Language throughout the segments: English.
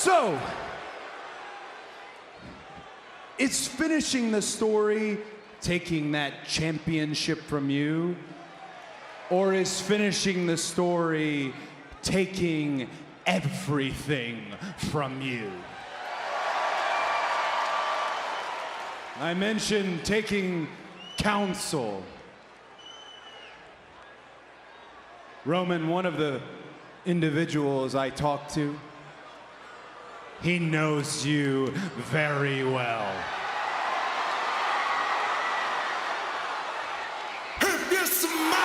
So, is finishing the story taking that championship from you? Or is finishing the story taking everything from you? I mentioned taking counsel. Roman, one of the individuals I talked to, he knows you very well. If you smile,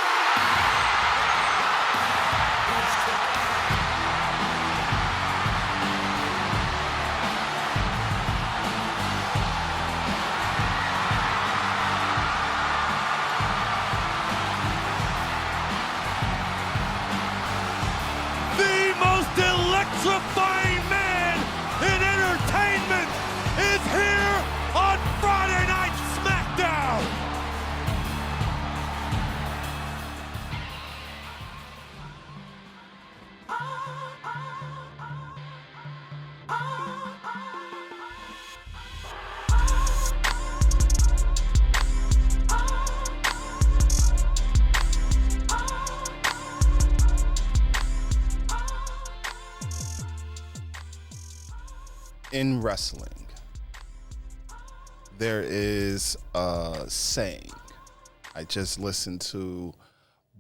the most electrifying man in entertainment is here on Friday Night SmackDown. In wrestling, there is a saying. I just listened to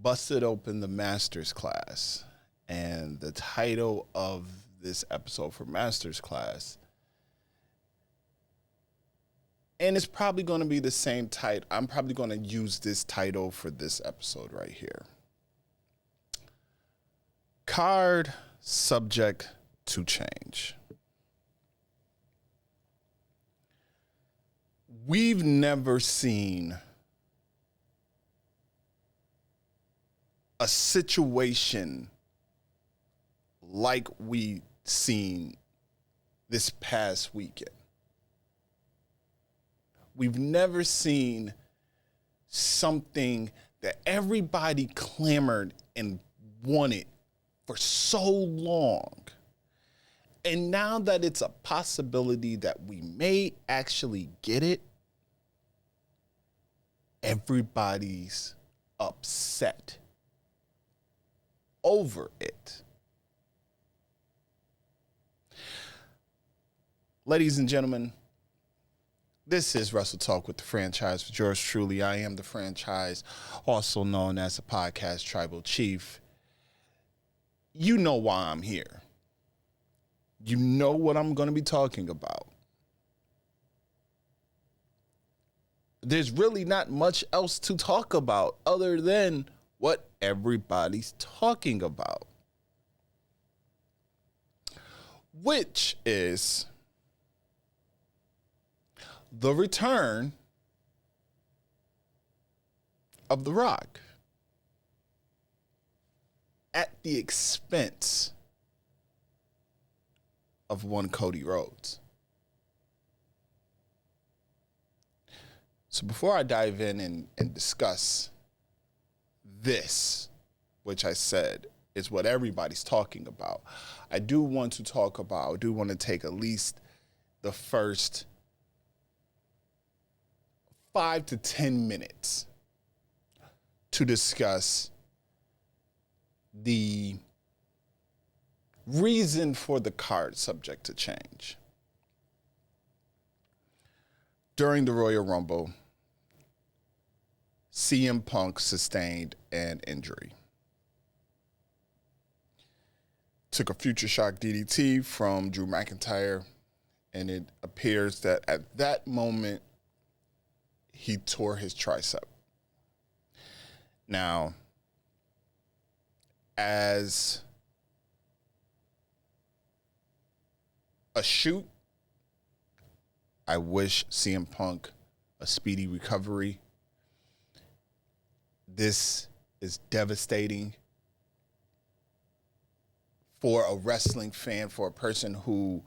Busted Open the Masters Class, and the title of this episode for Masters Class, and it's probably going to be the same title. I'm probably going to use this title for this episode right here. Card subject to change. We've never seen a situation like we seen this past weekend. We've never seen something that everybody clamored and wanted for so long. And now that it's a possibility that we may actually get it, everybody's upset over it. Ladies and gentlemen, this is Wrestle Talk with the franchise with yours truly. I am the franchise, also known as the podcast Tribal Chief. You know why I'm here. You know what I'm going to be talking about. There's really not much else to talk about other than what everybody's talking about, which is the return of The Rock at the expense of one Cody Rhodes. So before I dive in and discuss this, which I said is what everybody's talking about, I do want to take at least the first 5 to 10 minutes to discuss the reason for the card subject to change. During the Royal Rumble, CM Punk sustained an injury. Took a future shock DDT from Drew McIntyre, and it appears that at that moment, he tore his tricep. Now, as a shoot, I wish CM Punk a speedy recovery. This is devastating for a wrestling fan, for a person who,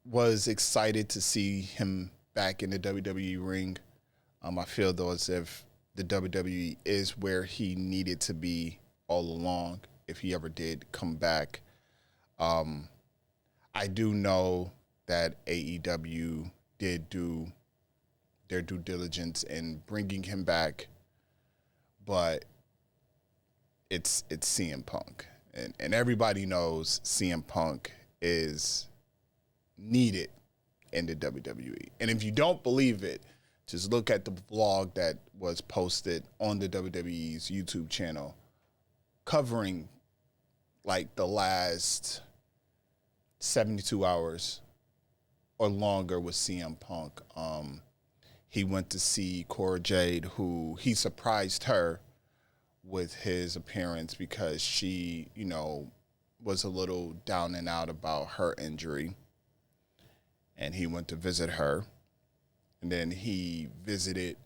was excited to see him back in the WWE ring. I feel though as if the WWE is where he needed to be all along if he ever did come back. I do know that AEW did do their due diligence in bringing him back, but it's CM Punk. And everybody knows CM Punk is needed in the WWE. And if you don't believe it, just look at the vlog that was posted on the WWE's YouTube channel covering like the last 72 hours or longer with CM Punk. He went to see Cora Jade, who he surprised her with his appearance because she, was a little down and out about her injury. And he went to visit her. And then he visited,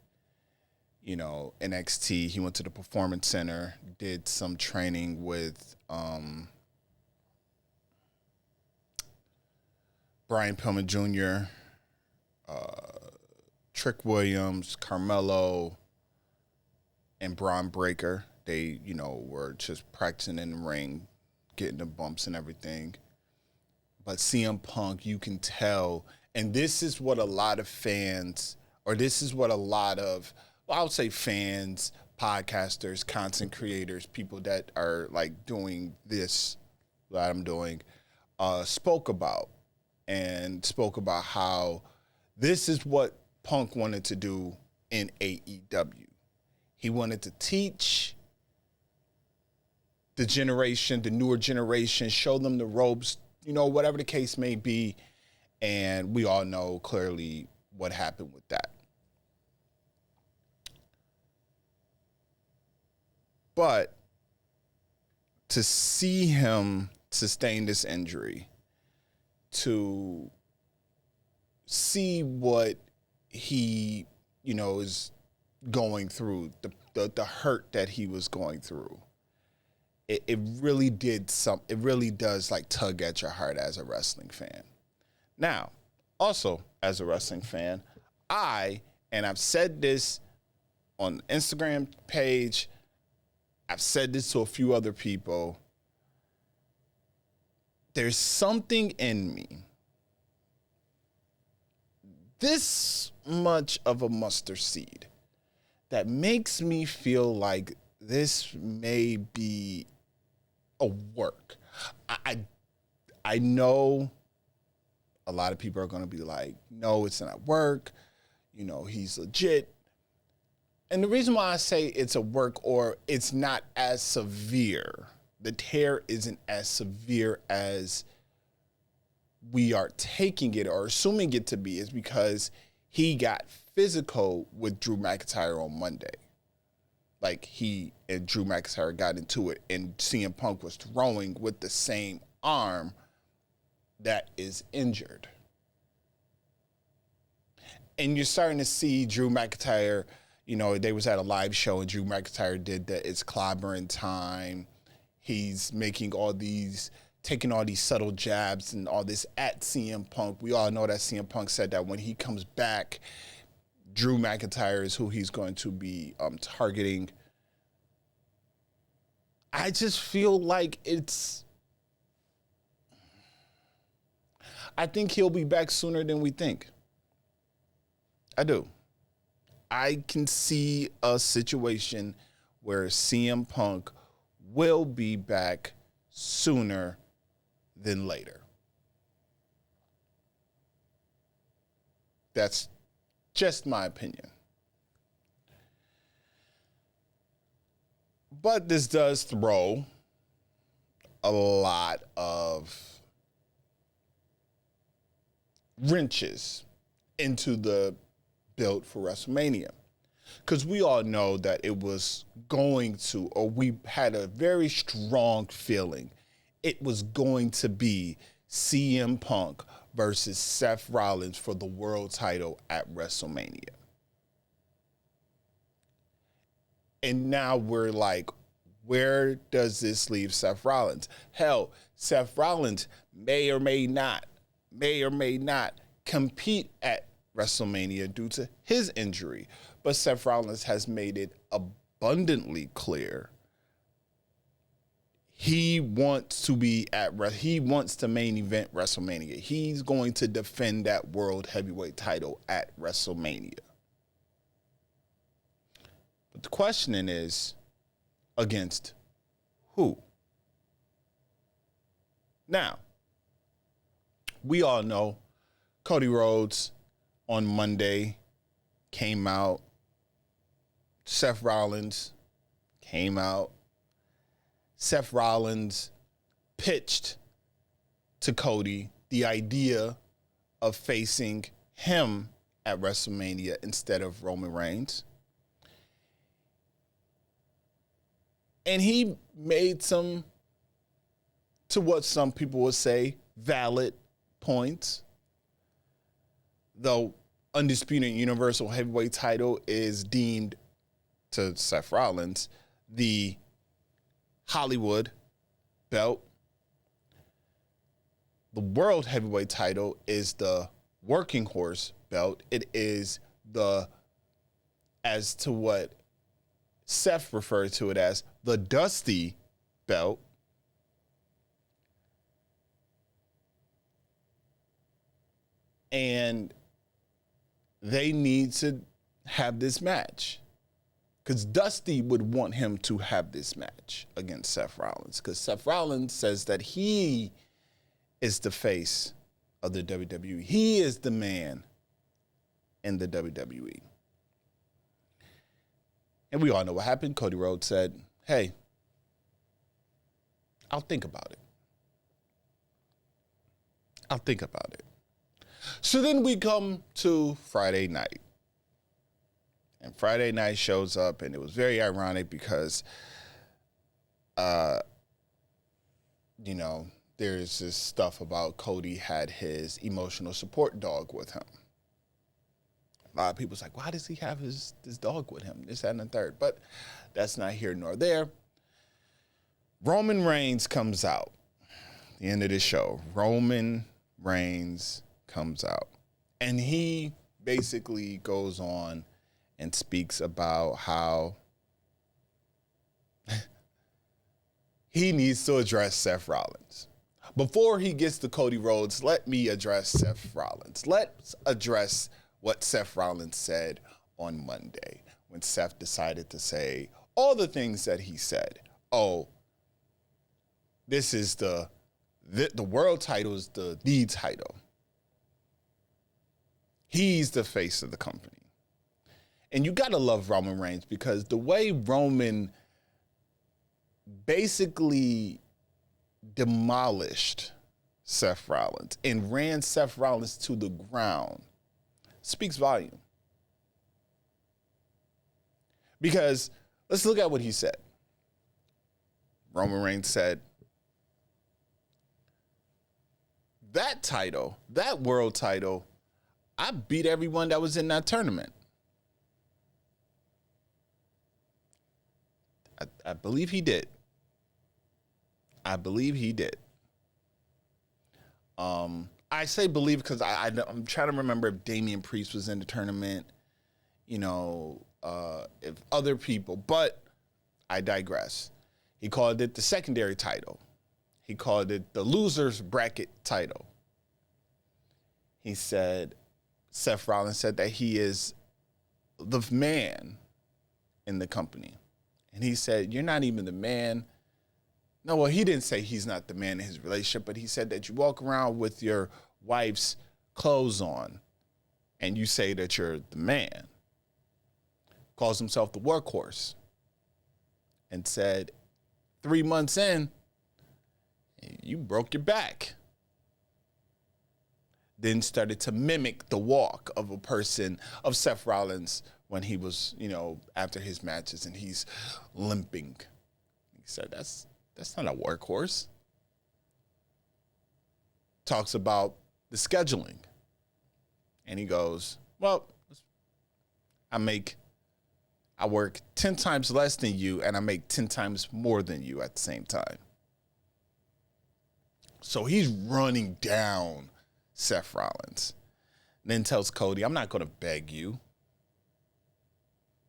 NXT. He went to the Performance Center, did some training with Brian Pillman Jr., Trick Williams, Carmelo, and Braun Breaker. They, were just practicing in the ring, getting the bumps and everything. But CM Punk, you can tell, and this is what a lot of fans, or this is what a lot of, I would say fans, podcasters, content creators, people that are like doing this that I'm doing, spoke about how this is what Punk wanted to do in AEW. He wanted to teach the newer generation, show them the ropes, whatever the case may be. And we all know clearly what happened with that. But to see him sustain this injury, to see what he, is going through, the hurt that he was going through, it really does like tug at your heart as a wrestling fan. Now, also as a wrestling fan, and I've said this on the Instagram page, I've said this to a few other people, there's something in me, this much of a mustard seed, that makes me feel like this may be a work. I know a lot of people are going to be like, no, it's not work. He's legit. And the reason why I say it's a work or it's not as severe, the tear isn't as severe as we are taking it or assuming it to be, is because he got physical with Drew McIntyre on Monday. Like, he and Drew McIntyre got into it, and CM Punk was throwing with the same arm that is injured. And you're starting to see Drew McIntyre, they was at a live show, and Drew McIntyre did the It's Clobbering Time. He's taking all these subtle jabs and all this at CM Punk. We all know that CM Punk said that when he comes back, Drew McIntyre is who he's going to be targeting. I just feel like I think he'll be back sooner than we think. I do. I can see a situation where CM Punk will be back sooner than later. That's just my opinion. But this does throw a lot of wrenches into the build for WrestleMania. Because we all know that it was going to, or we had a very strong feeling, it was going to be CM Punk versus Seth Rollins for the world title at WrestleMania. And now we're like, where does this leave Seth Rollins? Hell, Seth Rollins may or may not compete at WrestleMania due to his injury. But Seth Rollins has made it abundantly clear He wants to main event WrestleMania. He's going to defend that World Heavyweight title at WrestleMania. But the question is, against who? Now, we all know Cody Rhodes on Monday came out. Seth Rollins came out. Seth Rollins pitched to Cody the idea of facing him at WrestleMania instead of Roman Reigns. And he made some, to what some people would say, valid points. Though Undisputed Universal Heavyweight title is deemed, to Seth Rollins, the Hollywood belt. The World Heavyweight title is the working horse belt. It is as to what Seth referred to it as, the Dusty belt. And they need to have this match. Because Dusty would want him to have this match against Seth Rollins. Because Seth Rollins says that he is the face of the WWE. He is the man in the WWE. And we all know what happened. Cody Rhodes said, hey, I'll think about it. I'll think about it. So then we come to Friday night. And Friday night shows up, and it was very ironic because, there's this stuff about Cody had his emotional support dog with him. A lot of people's like, why does he have this dog with him? This, that, and the third. But that's not here nor there. Roman Reigns comes out. The end of the show. Roman Reigns comes out. And he basically goes on and speaks about how he needs to address Seth Rollins. Before he gets to Cody Rhodes, let me address Seth Rollins. Let's address what Seth Rollins said on Monday when Seth decided to say all the things that he said. Oh, this is the world title is the title. He's the face of the company. And you got to love Roman Reigns because the way Roman basically demolished Seth Rollins and ran Seth Rollins to the ground speaks volume. Because let's look at what he said. Roman Reigns said, that title, that world title, I beat everyone that was in that tournament. I believe he did. I say believe because I'm trying to remember if Damian Priest was in the tournament, if other people, but I digress. He called it the secondary title. He called it the loser's bracket title. He said, Seth Rollins said that he is the man in the company. And he said, you're not even the man. No, well, he didn't say he's not the man in his relationship, but he said that you walk around with your wife's clothes on and you say that you're the man. Calls himself the workhorse. And said, 3 months in, you broke your back. Then started to mimic the walk of a person, of Seth Rollins, when he was, after his matches and he's limping. He said, that's not a workhorse. Talks about the scheduling. And he goes, well, I work 10 times less than you and I make 10 times more than you at the same time. So he's running down Seth Rollins. And then tells Cody, I'm not going to beg you.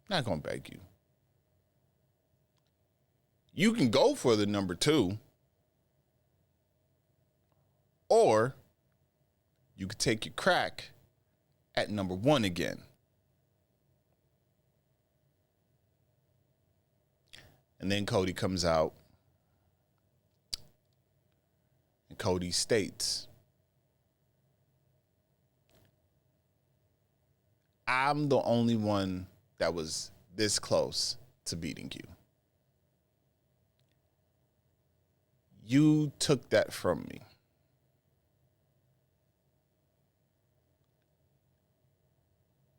Not going to beg you. You can go for the number 2, or you could take your crack at number 1 again. And then Cody comes out, and Cody states, I'm the only one that was this close to beating you. You took that from me.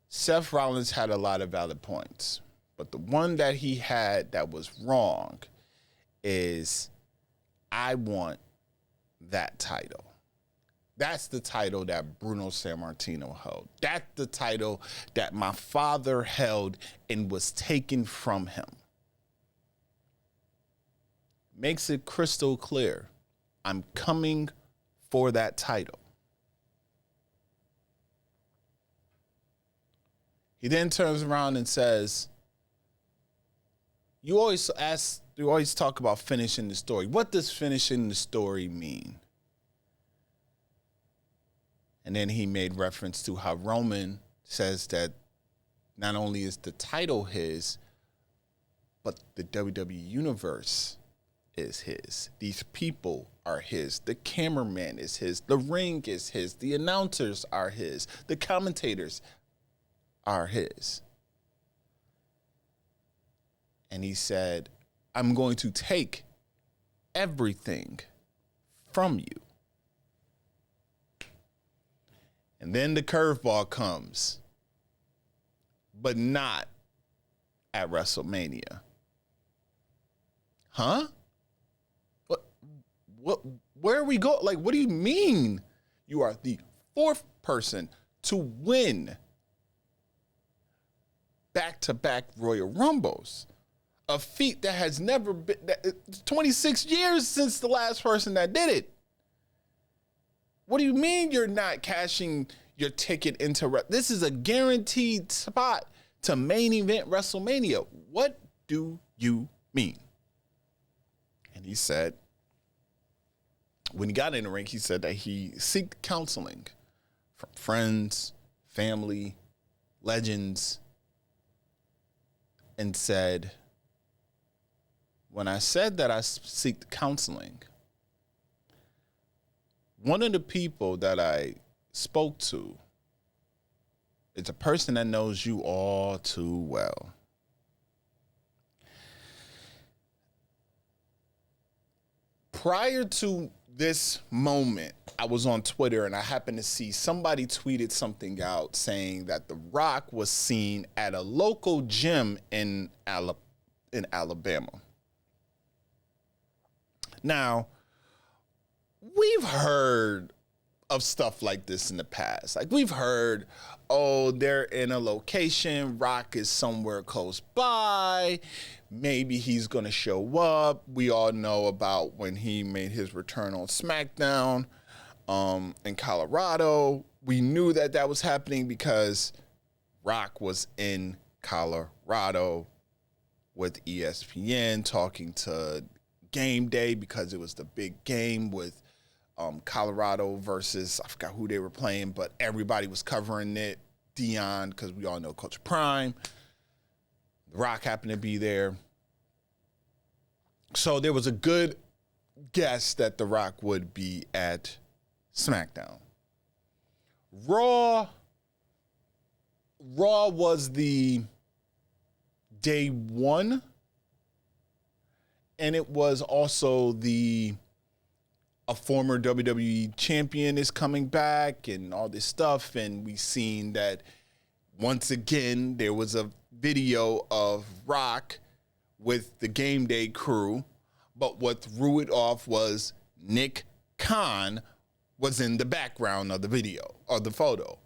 Seth Rollins had a lot of valid points. But the one that he had that was wrong is, I want that title. That's the title that Bruno Sammartino held. That's the title that my father held and was taken from him. Makes it crystal clear, I'm coming for that title. He then turns around and says, you always talk about finishing the story. What does finishing the story mean? And then he made reference to how Roman says that not only is the title his, but the WWE Universe is his. These people are his. The cameraman is his. The ring is his. The announcers are his. The commentators are his. And he said, I'm going to take everything from you. And then the curveball comes, but not at WrestleMania. Huh? What, where are we going? Like, what do you mean you are the 4th person to win back-to-back Royal Rumbles? A feat that has never been, 26 years since the last person that did it. What do you mean you're not cashing your ticket into, this is a guaranteed spot to main event WrestleMania. What do you mean? And he said, when he got in the ring, he said that he sought counseling from friends, family, legends, and said, when I said that I seek counseling, one of the people that I spoke to is a person that knows you all too well. Prior to this moment, I was on Twitter and I happened to see somebody tweeted something out saying that The Rock was seen at a local gym in Alabama. Now, we've heard of stuff like this in the past. Like, we've heard, oh, they're in a location, Rock is somewhere close by, maybe he's going to show up. We all know about when he made his return on SmackDown in Colorado. We knew that that was happening because Rock was in Colorado with ESPN talking to Game Day because it was the big game with Colorado versus, I forgot who they were playing, but everybody was covering it. Dion, because we all know Coach Prime. The Rock happened to be there. So there was a good guess that The Rock would be at SmackDown. Raw was the day one, and it was also a former WWE champion is coming back and all this stuff. And we seen that once again, there was a video of Rock with the Game Day crew. But what threw it off was Nick Khan was in the background of the video or the photo.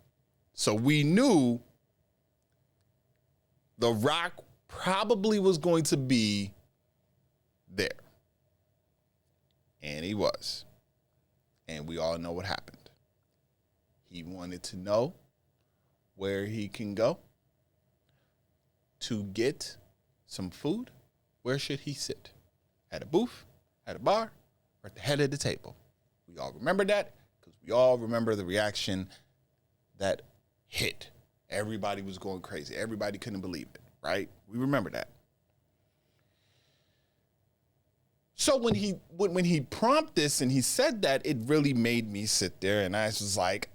So we knew The Rock probably was going to be there. And he was. And we all know what happened. He wanted to know where he can go to get some food. Where should he sit? at a booth, at a bar, or at the head of the table. We all remember that because we all remember the reaction that hit. Everybody was going crazy. Everybody couldn't believe it, right? We remember that. So when he prompted this and he said that, it really made me sit there and I was like,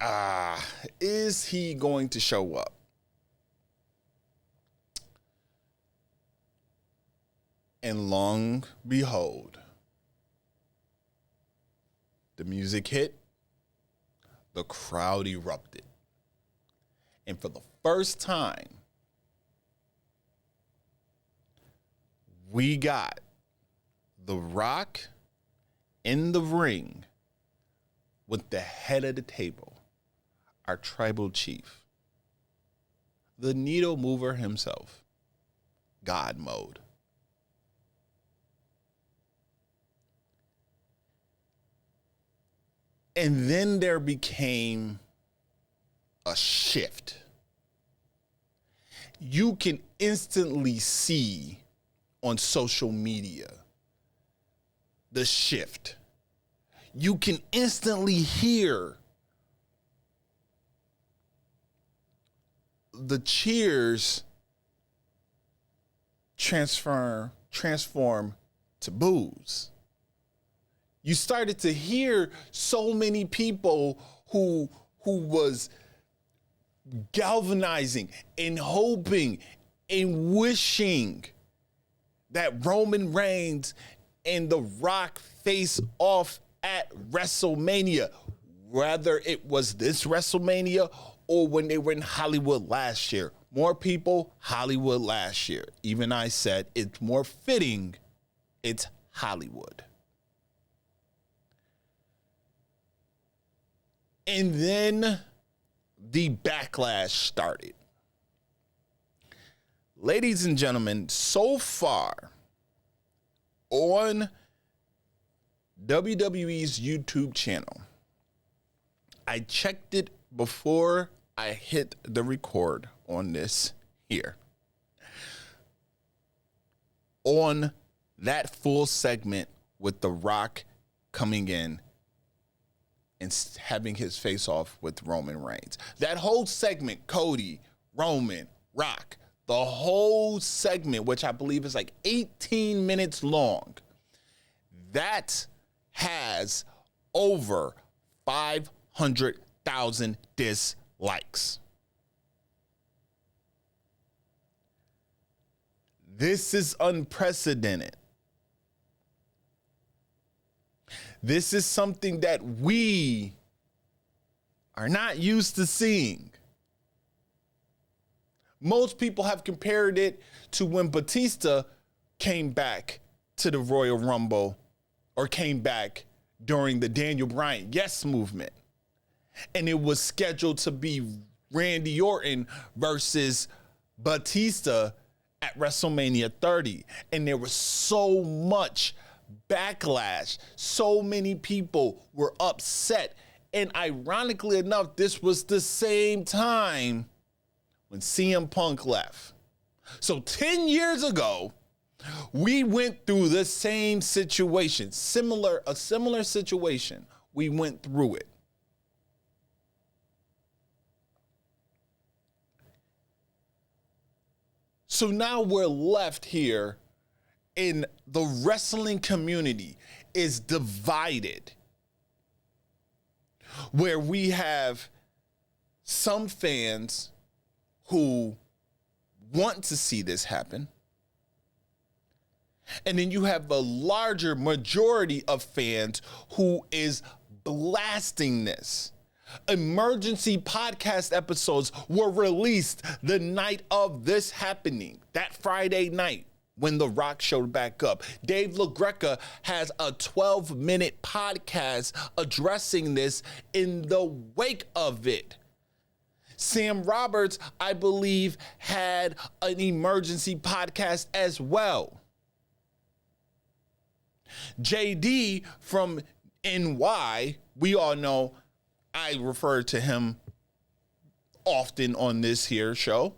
is he going to show up? And long behold, the music hit, the crowd erupted. And for the first time, we got The Rock in the ring with the head of the table, our tribal chief, the needle mover himself, God mode. And then there became a shift. You can instantly see on social media the shift. You can instantly hear the cheers transform to boos. You started to hear so many people who was galvanizing and hoping and wishing that Roman Reigns and The Rock face off at WrestleMania, whether it was this WrestleMania or when they were in Hollywood last year. More people, Hollywood last year. Even I said it's more fitting, it's Hollywood. And then the backlash started. Ladies and gentlemen, so far on WWE's YouTube channel, I checked it before I hit the record on this here. On that full segment with The Rock coming in and having his face off with Roman Reigns. That whole segment, Cody, Roman, Rock, the whole segment, which I believe is like 18 minutes long, that has over 500,000 dislikes. This is unprecedented. This is something that we are not used to seeing. Most people have compared it to when Batista came back to the Royal Rumble or came back during the Daniel Bryan Yes movement. And it was scheduled to be Randy Orton versus Batista at WrestleMania 30. And there was so much backlash. So many people were upset. And ironically enough, this was the same time when CM Punk left. So 10 years ago, we went through the same situation, a similar situation. We went through it. So now we're left here in the wrestling community is divided, where we have some fans who want to see this happen, and then you have a larger majority of fans who is blasting this. Emergency podcast episodes were released the night of this happening, that Friday night when The Rock showed back up. Dave LaGreca has a 12-minute podcast addressing this in the wake of it. Sam Roberts, I believe, had an emergency podcast as well. JD from NY, we all know, I refer to him often on this here show,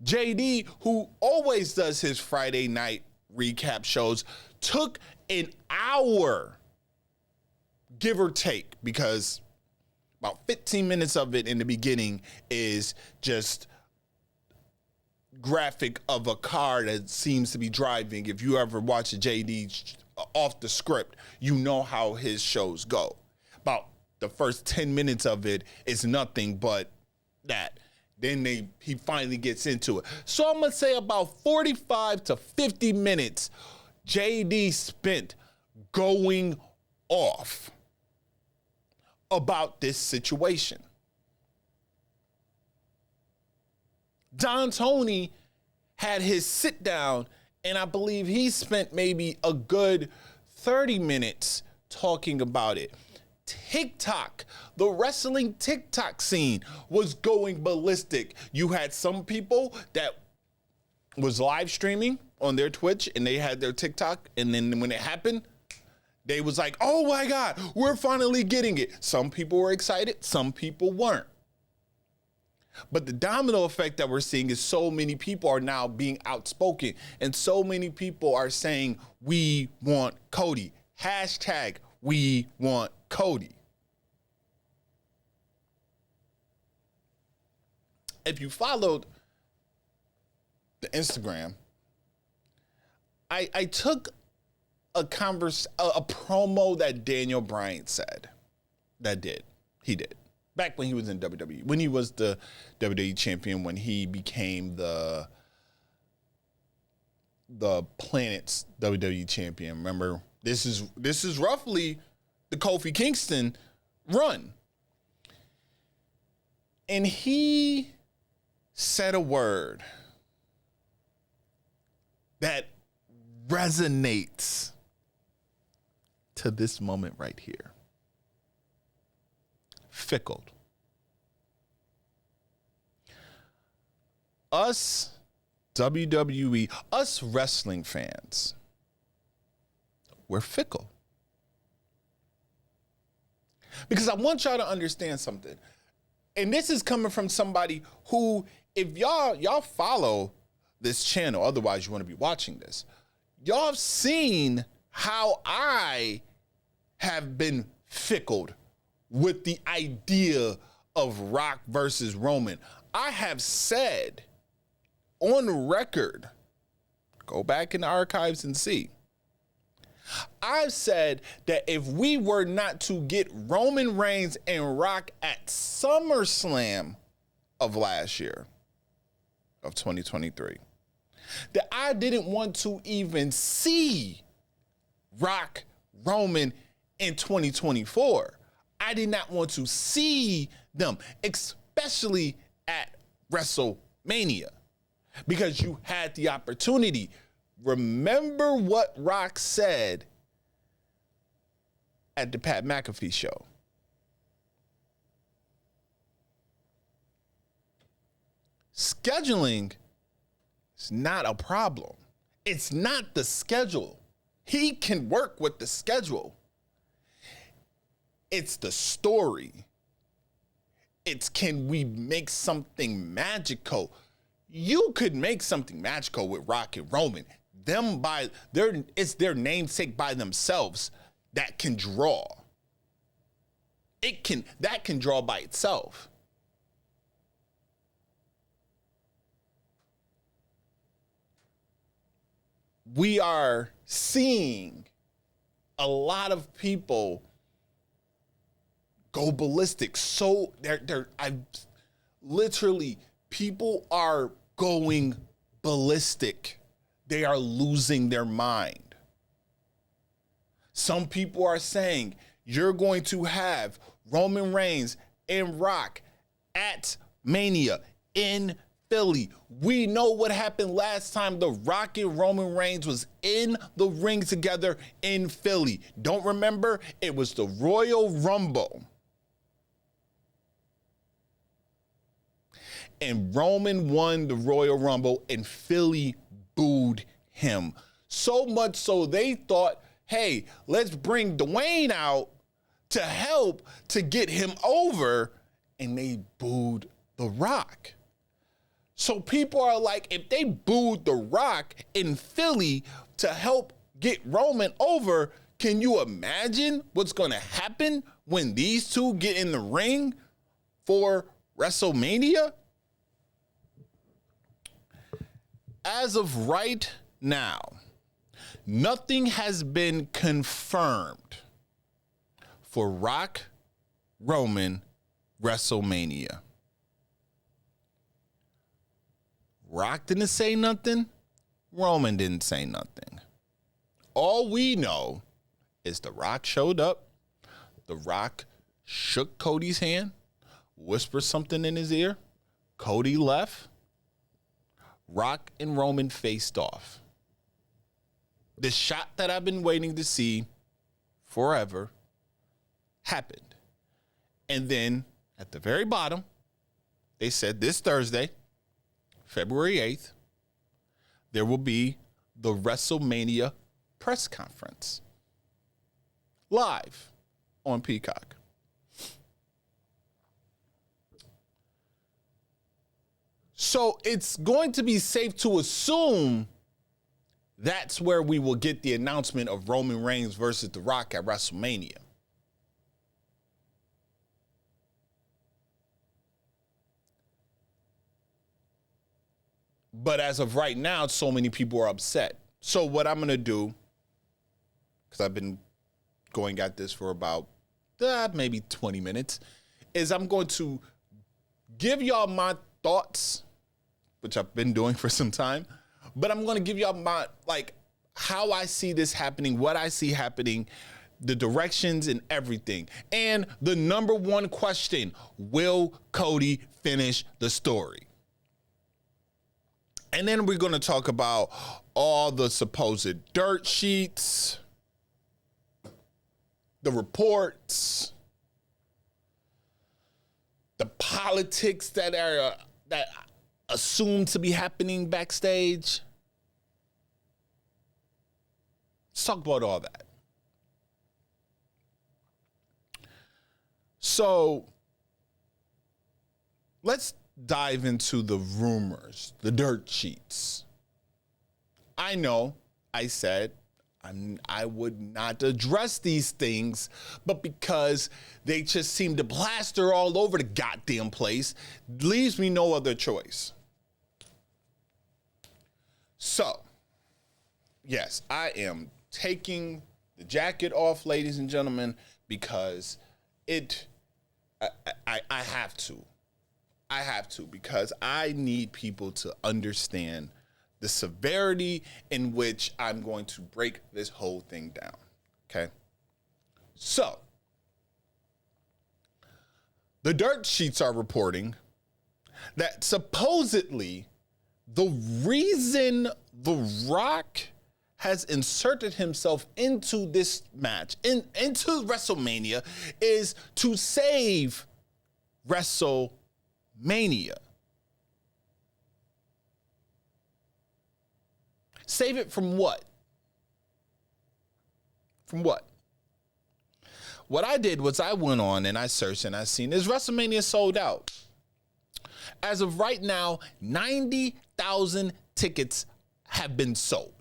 JD, who always does his Friday night recap shows, took an hour, give or take, because about 15 minutes of it in the beginning is just graphic of a car that seems to be driving. If you ever watch a JD off the script, you know how his shows go. About the first 10 minutes of it is nothing but that. Then he finally gets into it. So I'm going to say about 45 to 50 minutes JD spent going off about this situation. Don Tony had his sit down, and I believe he spent maybe a good 30 minutes talking about it. TikTok, the wrestling TikTok scene was going ballistic. You had some people that was live streaming on their Twitch and they had their TikTok, and then when it happened, they was like, oh my God, we're finally getting it. Some people were excited, some people weren't. But the domino effect that we're seeing is so many people are now being outspoken, and so many people are saying, we want Cody. Hashtag we want Cody. If you followed the Instagram, I took a promo that Daniel Bryan said. He did. Back when he was in WWE, when he was the WWE champion, when he became the planet's WWE champion. Remember, this is roughly the Kofi Kingston run. And he said a word that resonates to this moment right here. Fickle. Us WWE, us wrestling fans, we're fickle. Because I want y'all to understand something. And this is coming from somebody who, if y'all follow this channel, otherwise you want to be watching this, y'all have seen how I have been fickled with the idea of Rock versus Roman. I have said on record, go back in the archives and see, I've said that if we were not to get Roman Reigns and Rock at SummerSlam of last year, of 2023, that I didn't want to even see Rock Roman in 2024. I did not want to see them, especially at WrestleMania, because you had the opportunity. Remember what Rock said at the Pat McAfee show. Scheduling is not a problem. It's not the schedule. He can work with the schedule. It's the story. It's, can we make something magical? You could make something magical with Rock and Roman. It's their namesake by themselves that can draw. That can draw by itself. We are seeing a lot of people go ballistic. So people are going ballistic. They are losing their mind. Some people are saying you're going to have Roman Reigns and Rock at Mania in Philly. We know what happened last time the Rock and Roman Reigns was in the ring together in Philly. Don't remember? It was the Royal Rumble. And Roman won the Royal Rumble, and Philly booed him. So much so they thought, hey, let's bring Dwayne out to help to get him over, and they booed The Rock. So people are like, if they booed The Rock in Philly to help get Roman over, can you imagine what's going to happen when these two get in the ring for WrestleMania? As of right now, nothing has been confirmed for Rock Roman WrestleMania. Rock didn't say nothing. Roman didn't say nothing. All we know is The Rock showed up. The Rock shook Cody's hand, whispered something in his ear. Cody left. Rock and Roman faced off. The shot that I've been waiting to see forever happened. And then at the very bottom, they said this Thursday, February 8th, there will be the WrestleMania press conference live on Peacock. So it's going to be safe to assume that's where we will get the announcement of Roman Reigns versus The Rock at WrestleMania. But as of right now, so many people are upset. So what I'm going to do, because I've been going at this for about maybe 20 minutes, is I'm going to give y'all my thoughts, which I've been doing for some time, but I'm going to give y'all my, how I see this happening, what I see happening, the directions and everything. And the number one question, will Cody finish the story? And then we're going to talk about all the supposed dirt sheets, the reports, the politics that are assumed to be happening backstage. Let's talk about all that. So let's dive into the rumors, the dirt sheets. I know I said I would not address these things, but because they just seem to plaster all over the goddamn place, leaves me no other choice. So, yes, I am taking the jacket off, ladies and gentlemen, because I have to. I have to, because I need people to understand the severity in which I'm going to break this whole thing down, okay? So, the dirt sheets are reporting that supposedly the reason The Rock has inserted himself into this match, into WrestleMania, is to save WrestleMania. Save it from what? From what? What I did was I went on and I searched and I seen is WrestleMania sold out. As of right now, 90,000 tickets have been sold.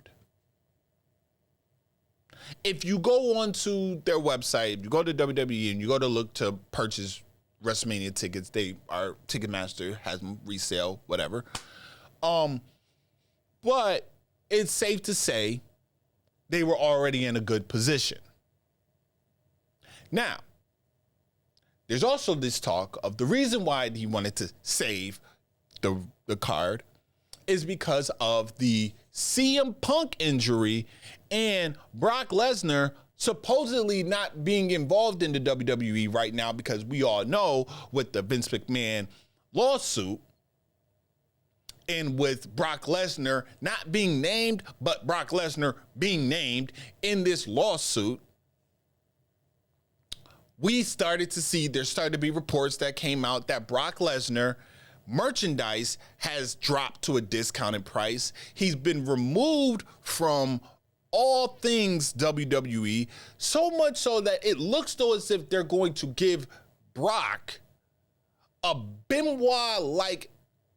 If you go onto their website, you go to WWE and you go to look to purchase WrestleMania tickets, Ticketmaster has them resale, whatever. But it's safe to say they were already in a good position. Now, there's also this talk of the reason why he wanted to save the card is because of the CM Punk injury and Brock Lesnar supposedly not being involved in the WWE right now, because we all know with the Vince McMahon lawsuit and with Brock Lesnar not being named, but Brock Lesnar being named in this lawsuit, we started to see, there started to be reports that came out that Brock Lesnar merchandise has dropped to a discounted price. He's been removed from all things WWE, so much so that it looks though as if they're going to give Brock a Benoit-like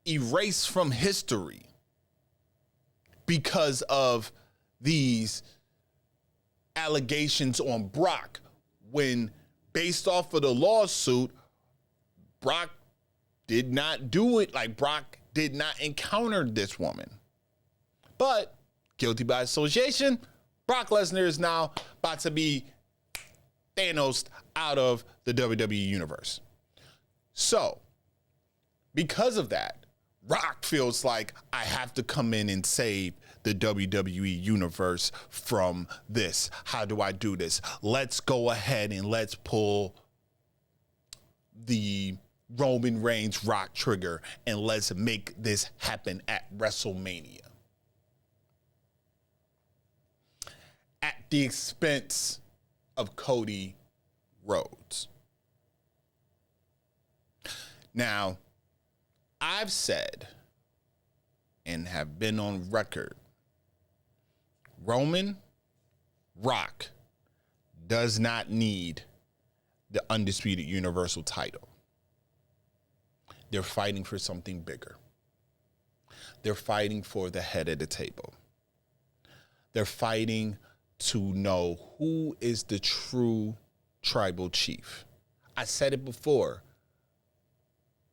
erased from history because of these allegations on Brock, when based off of the lawsuit, Brock did not do it. Like, Brock did not encounter this woman. But guilty by association, Brock Lesnar is now about to be Thanos out of the WWE Universe. So, because of that, Rock feels like, I have to come in and save the WWE Universe from this. How do I do this? Let's go ahead and let's pull the Roman Reigns Rock trigger and let's make this happen at WrestleMania. At the expense of Cody Rhodes. Now, I've said and have been on record, Roman Rock does not need the Undisputed Universal title. They're fighting for something bigger. They're fighting for the head of the table. They're fighting to know who is the true tribal chief. I said it before.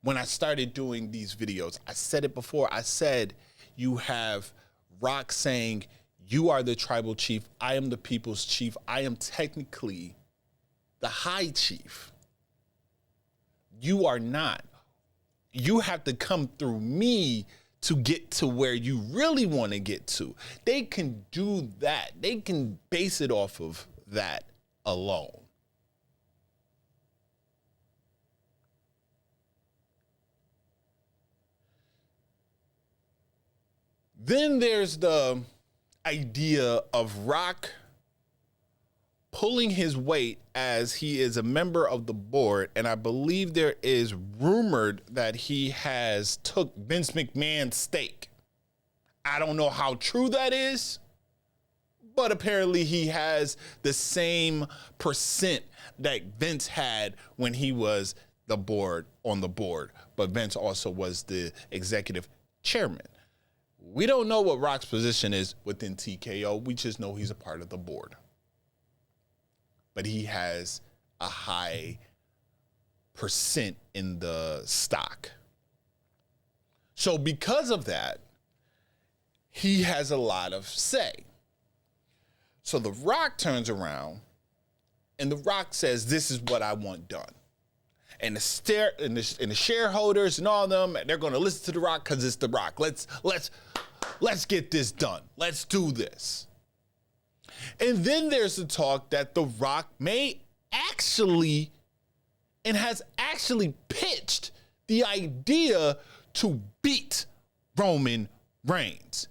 When I started doing these videos, I said it before. I said, you have Rock saying, you are the tribal chief. I am the people's chief. I am technically the high chief. You are not. You have to come through me to get to where you really want to get to. They can do that. They can base it off of that alone. Then there's the idea of Rock pulling his weight as he is a member of the board, and I believe there is rumored that he has took Vince McMahon's stake. I don't know how true that is, but apparently he has the same percent that Vince had when he was on the board, but Vince also was the executive chairman. We don't know what Rock's position is within TKO. We just know he's a part of the board. But he has a high percent in the stock. So because of that, he has a lot of say. So The Rock turns around and The Rock says, this is what I want done. And the shareholders and all of them, they're going to listen to The Rock because it's The Rock. Let's get this done. Let's do this. And then there's the talk that The Rock may actually and has actually pitched the idea to beat Roman Reigns.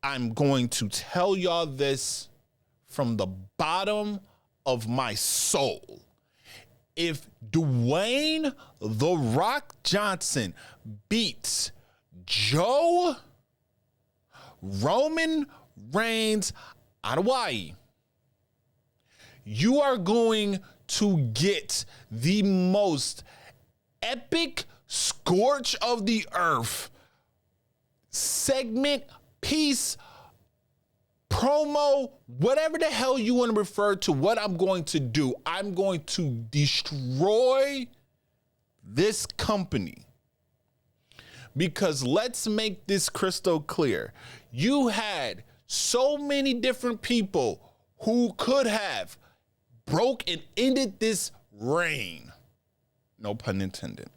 I'm going to tell y'all this from the bottom of my soul. If Dwayne The Rock Johnson beats Roman Reigns out of Hawaii, you are going to get the most epic scorch of the earth segment, piece, promo, whatever the hell you want to refer to what I'm going to do. I'm going to destroy this company. Because let's make this crystal clear. You had so many different people who could have broke and ended this reign. No pun intended.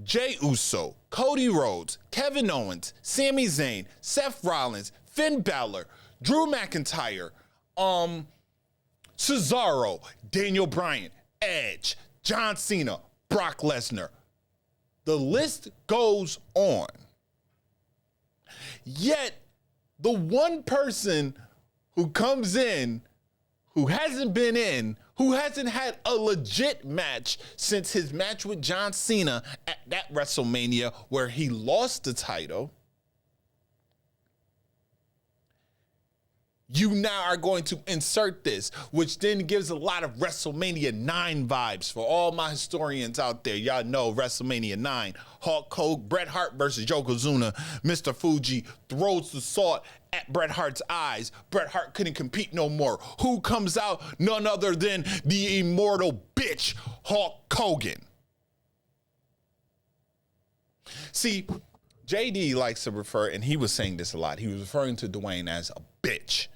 Jey Uso, Cody Rhodes, Kevin Owens, Sami Zayn, Seth Rollins, Finn Balor, Drew McIntyre, Cesaro, Daniel Bryan, Edge, John Cena, Brock Lesnar. The list goes on. Yet, the one person who comes in, who hasn't been in, who hasn't had a legit match since his match with John Cena at that WrestleMania where he lost the title, You now are going to insert this, which then gives a lot of WrestleMania 9 vibes for all my historians out there. Y'all know WrestleMania 9, Hulk Hogan, Bret Hart versus Yokozuna. Mr. Fuji throws the salt at Bret Hart's eyes. Bret Hart couldn't compete no more. Who comes out? None other than the immortal bitch, Hulk Hogan. See, JD likes to refer, and he was saying this a lot, he was referring to Dwayne as a bitch.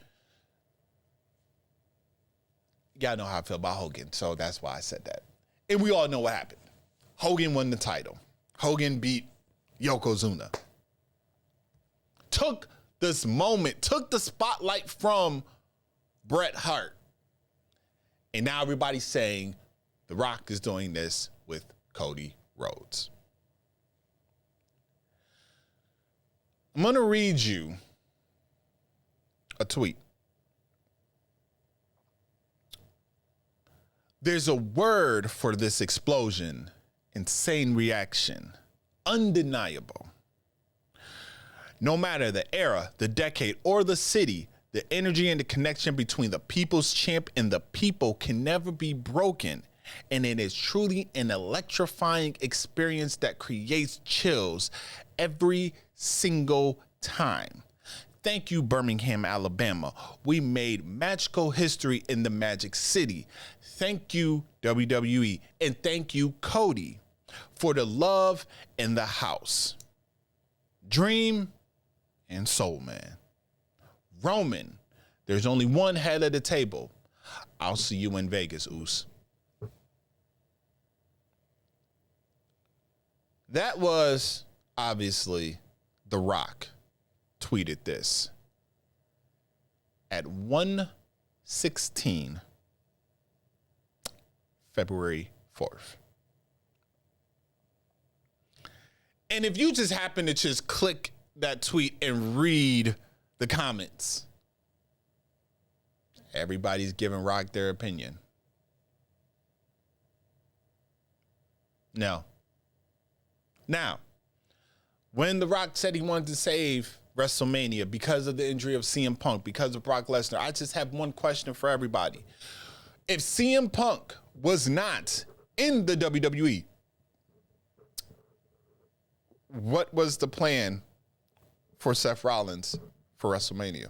Y'all know how I feel about Hogan, so that's why I said that. And we all know what happened. Hogan won the title. Hogan beat Yokozuna. Took this moment, took the spotlight from Bret Hart. And now everybody's saying The Rock is doing this with Cody Rhodes. I'm going to read you a tweet. There's a word for this explosion: insane reaction, undeniable. No matter the era, the decade, or the city, the energy and the connection between the people's champ and the people can never be broken. And it is truly an electrifying experience that creates chills every single time. Thank you, Birmingham, Alabama. We made magical history in the Magic City. Thank you, WWE. And thank you, Cody, for the love in the house. Dream and Soul Man. Roman, there's only one head of the table. I'll see you in Vegas, Oos. That was obviously The Rock tweeted this at 1:16 February 4th. And if you just happen to just click that tweet and read the comments, everybody's giving Rock their opinion. No. Now, when The Rock said he wanted to save WrestleMania because of the injury of CM Punk, because of Brock Lesnar, I just have one question for everybody. If CM Punk was not in the WWE, what was the plan for Seth Rollins for WrestleMania?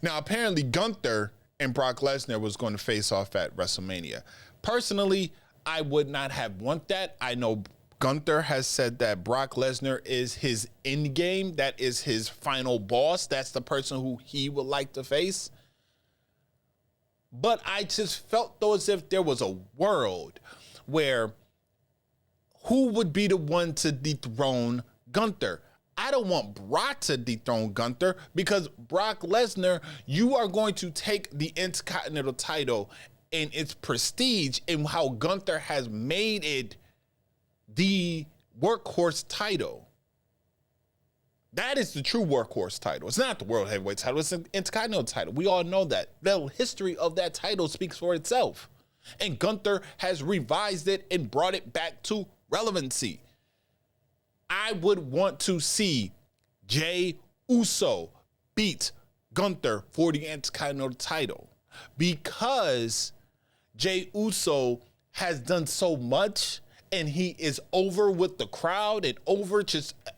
Now, apparently Gunther and Brock Lesnar was going to face off at WrestleMania. Personally, I would not have want that. I know Gunther has said that Brock Lesnar is his end game. That is his final boss. That's the person who he would like to face. But I just felt though as if there was a world where who would be the one to dethrone Gunther? I don't want Brock to dethrone Gunther because Brock Lesnar, you are going to take the Intercontinental title and its prestige and how Gunther has made it the workhorse title. That is the true workhorse title. It's not the World Heavyweight title. It's an Intercontinental title. We all know that. The history of that title speaks for itself. And Gunther has revised it and brought it back to relevancy. I would want to see Jey Uso beat Gunther for the Intercontinental title because Jey Uso has done so much and he is over with the crowd and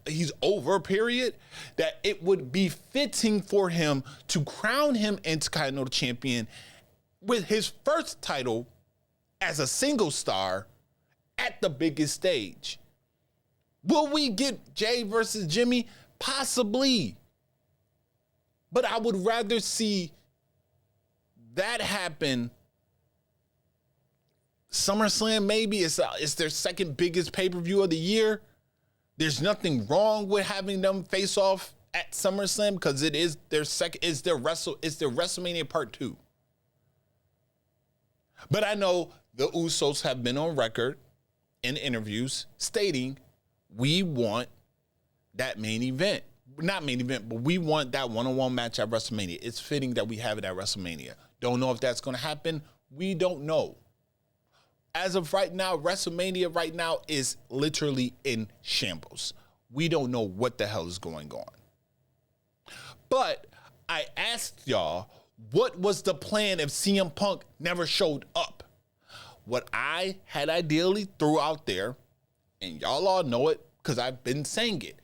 he's over, period, that it would be fitting for him to crown him Intercontinental champion with his first title as a single star at the biggest stage. Will we get Jay versus Jimmy? Possibly. But I would rather see that happen. SummerSlam, maybe it's their second biggest pay-per-view of the year. There's nothing wrong with having them face off at SummerSlam because it is their second, it's their WrestleMania Part 2. But I know the Usos have been on record in interviews stating we want that main event. Not main event, but we want that one-on-one match at WrestleMania. It's fitting that we have it at WrestleMania. Don't know if that's going to happen. We don't know. As of right now, WrestleMania right now is literally in shambles. We don't know what the hell is going on. But I asked y'all, what was the plan if CM Punk never showed up? What I had ideally threw out there, and y'all all know it because I've been saying it,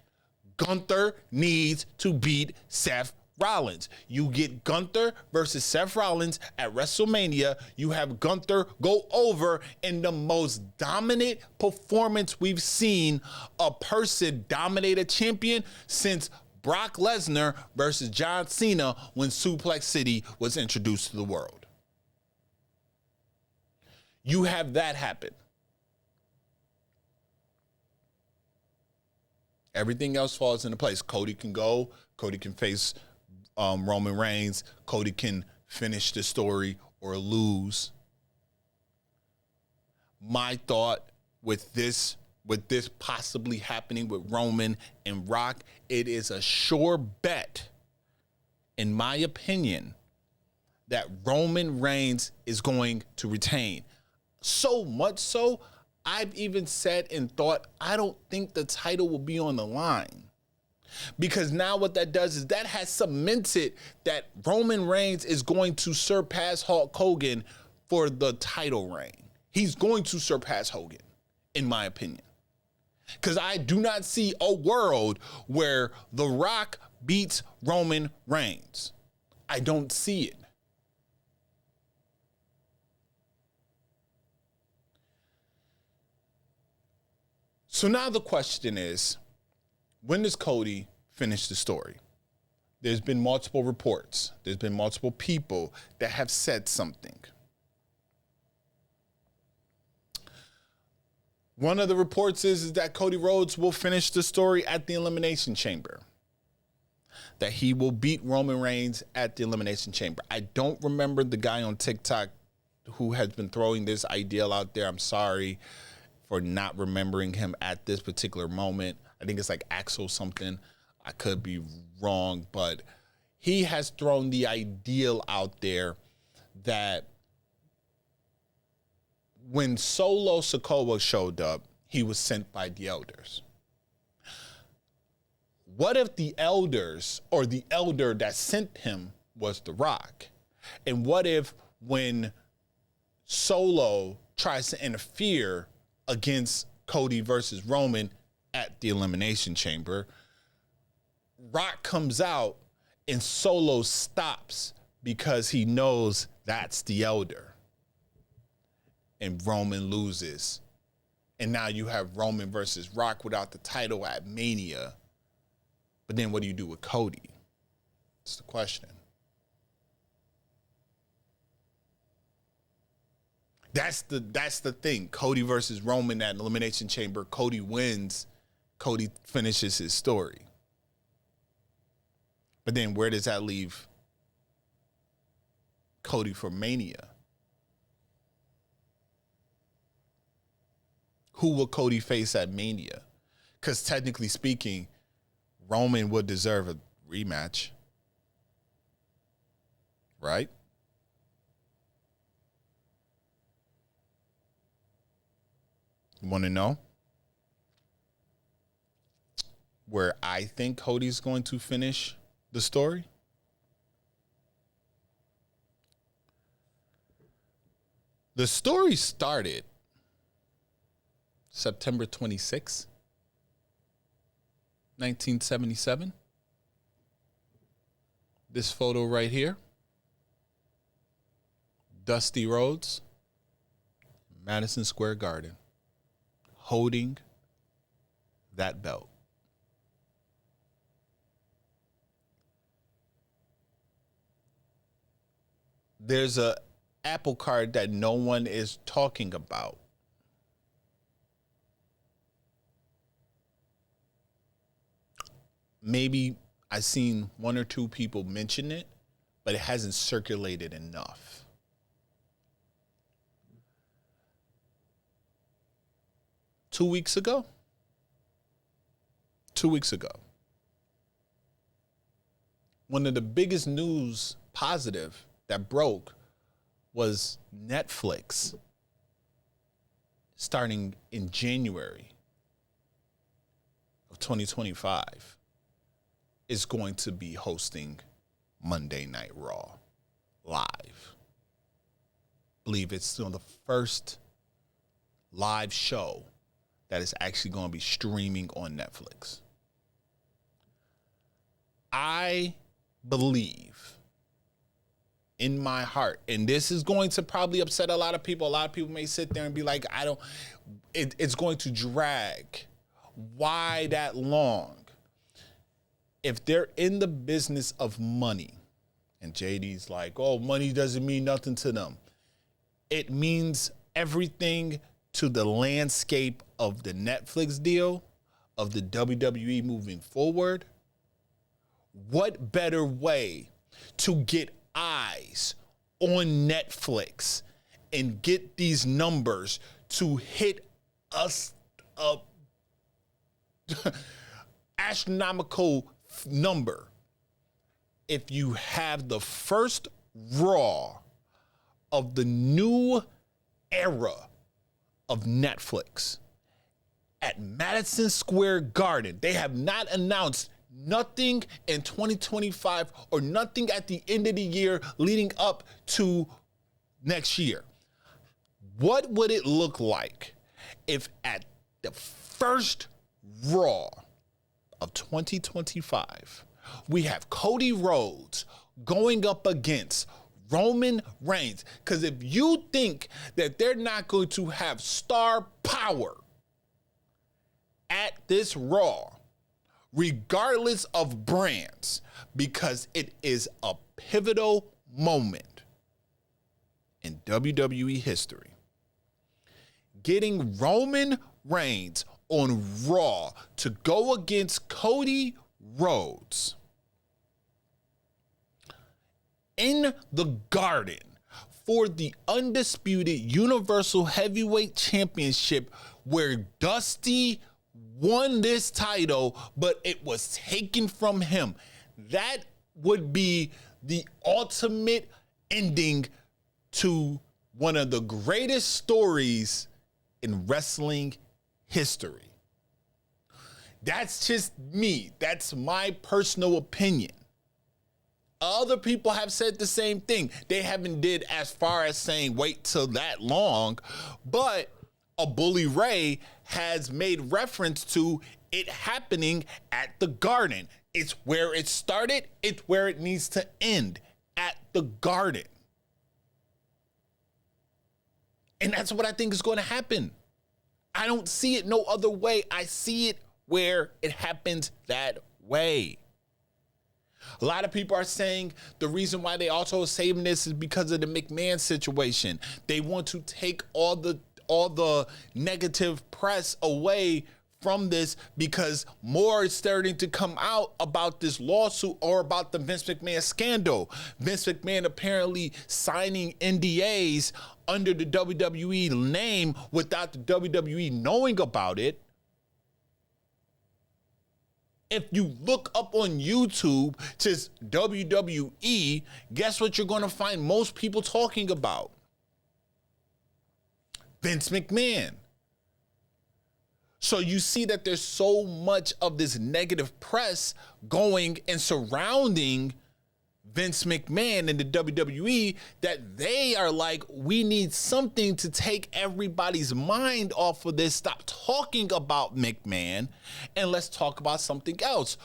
Gunther needs to beat Seth Rollins. You get Gunther versus Seth Rollins at WrestleMania. You have Gunther go over in the most dominant performance we've seen a person dominate a champion since Brock Lesnar versus John Cena when Suplex City was introduced to the world. You have that happen. Everything else falls into place. Cody can go. Cody can face Roman Reigns. Cody can finish the story or lose. My thought with this possibly happening with Roman and Rock, it is a sure bet, in my opinion, that Roman Reigns is going to retain. So much so, I've even said and thought, I don't think the title will be on the line. Because now what that does is that has cemented that Roman Reigns is going to surpass Hulk Hogan for the title reign. He's going to surpass Hogan, in my opinion. Because I do not see a world where The Rock beats Roman Reigns. I don't see it. So now the question is, when does Cody finish the story? There's been multiple reports. There's been multiple people that have said something. One of the reports is that Cody Rhodes will finish the story at the Elimination Chamber. That he will beat Roman Reigns at the Elimination Chamber. I don't remember the guy on TikTok who has been throwing this ideal out there. I'm sorry for not remembering him at this particular moment. I think it's like Axel something. I could be wrong, but he has thrown the ideal out there that when Solo Sikoa showed up, he was sent by the elders. What if the elders or the elder that sent him was The Rock? And what if when Solo tries to interfere against Cody versus Roman at the Elimination Chamber, Rock comes out and Solo stops because he knows that's the elder. And Roman loses. And now you have Roman versus Rock without the title at Mania. But then what do you do with Cody? That's the question. That's the thing. Cody versus Roman at Elimination Chamber. Cody wins. Cody finishes his story. But then where does that leave Cody for Mania? Who will Cody face at Mania? Because technically speaking, Roman would deserve a rematch. Right? You want to know where I think Cody's going to finish the story? The story started September 26, 1977. This photo right here. Dusty Rhodes, Madison Square Garden, holding that belt. There's a apple cart that no one is talking about. Maybe I've seen one or two people mention it, but it hasn't circulated enough. Two weeks ago, one of the biggest news positive that broke was Netflix starting in January of 2025 is going to be hosting Monday Night Raw live. I believe it's still the first live show that is actually going to be streaming on Netflix. I believe in my heart, and this is going to probably upset a lot of people. A lot of people may sit there and be like, it's going to drag. Why that long? If they're in the business of money, and JD's like, oh, money doesn't mean nothing to them. It means everything to the landscape of the Netflix deal, of the WWE moving forward. What better way to get eyes on Netflix and get these numbers to hit us up astronomical number if you have the first Raw of the new era of Netflix at Madison Square Garden. They have not announced nothing in 2025 or nothing at the end of the year leading up to next year. What would it look like if at the first Raw of 2025, we have Cody Rhodes going up against Roman Reigns? Because if you think that they're not going to have star power at this Raw, regardless of brands, because it is a pivotal moment in WWE history. Getting Roman Reigns on Raw to go against Cody Rhodes in the Garden for the undisputed Universal Heavyweight Championship, where Dusty won this title, but it was taken from him. That would be the ultimate ending to one of the greatest stories in wrestling history. That's just me. That's my personal opinion. Other people have said the same thing. They haven't did as far as saying wait till that long, but a Bully Ray has made reference to it happening at the Garden. It's where it started. It's where it needs to end, at the Garden. And that's what I think is going to happen. I don't see it no other way. I see it where it happens that way. A lot of people are saying the reason why they also saving this is because of the McMahon situation. They want to take all the negative press away from this because more is starting to come out about this lawsuit or about the Vince McMahon scandal. Vince McMahon apparently signing NDAs under the WWE name without the WWE knowing about it. If you look up on YouTube, just WWE, guess what you're going to find most people talking about? Vince McMahon. So you see that there's so much of this negative press going and surrounding Vince McMahon and the WWE that they are like, we need something to take everybody's mind off of this. Stop talking about McMahon and let's talk about something else.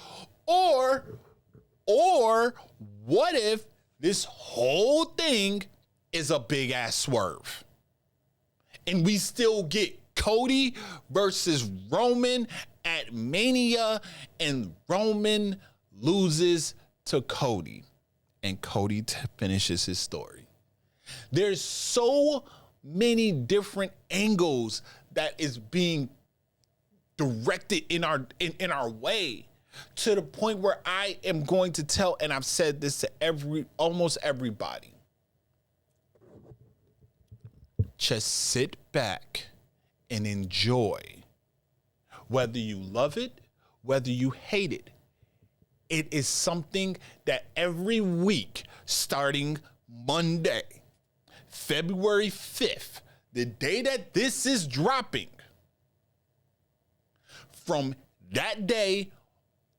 Or what if this whole thing is a big ass swerve and we still get Cody versus Roman at Mania and Roman loses to Cody and Cody finishes his story? There's so many different angles that is being directed in our way, to the point where I am going to tell, and I've said this to almost everybody, just sit back and enjoy. Whether you love it, whether you hate it, it is something that every week, starting Monday, February 5th, the day that this is dropping, from that day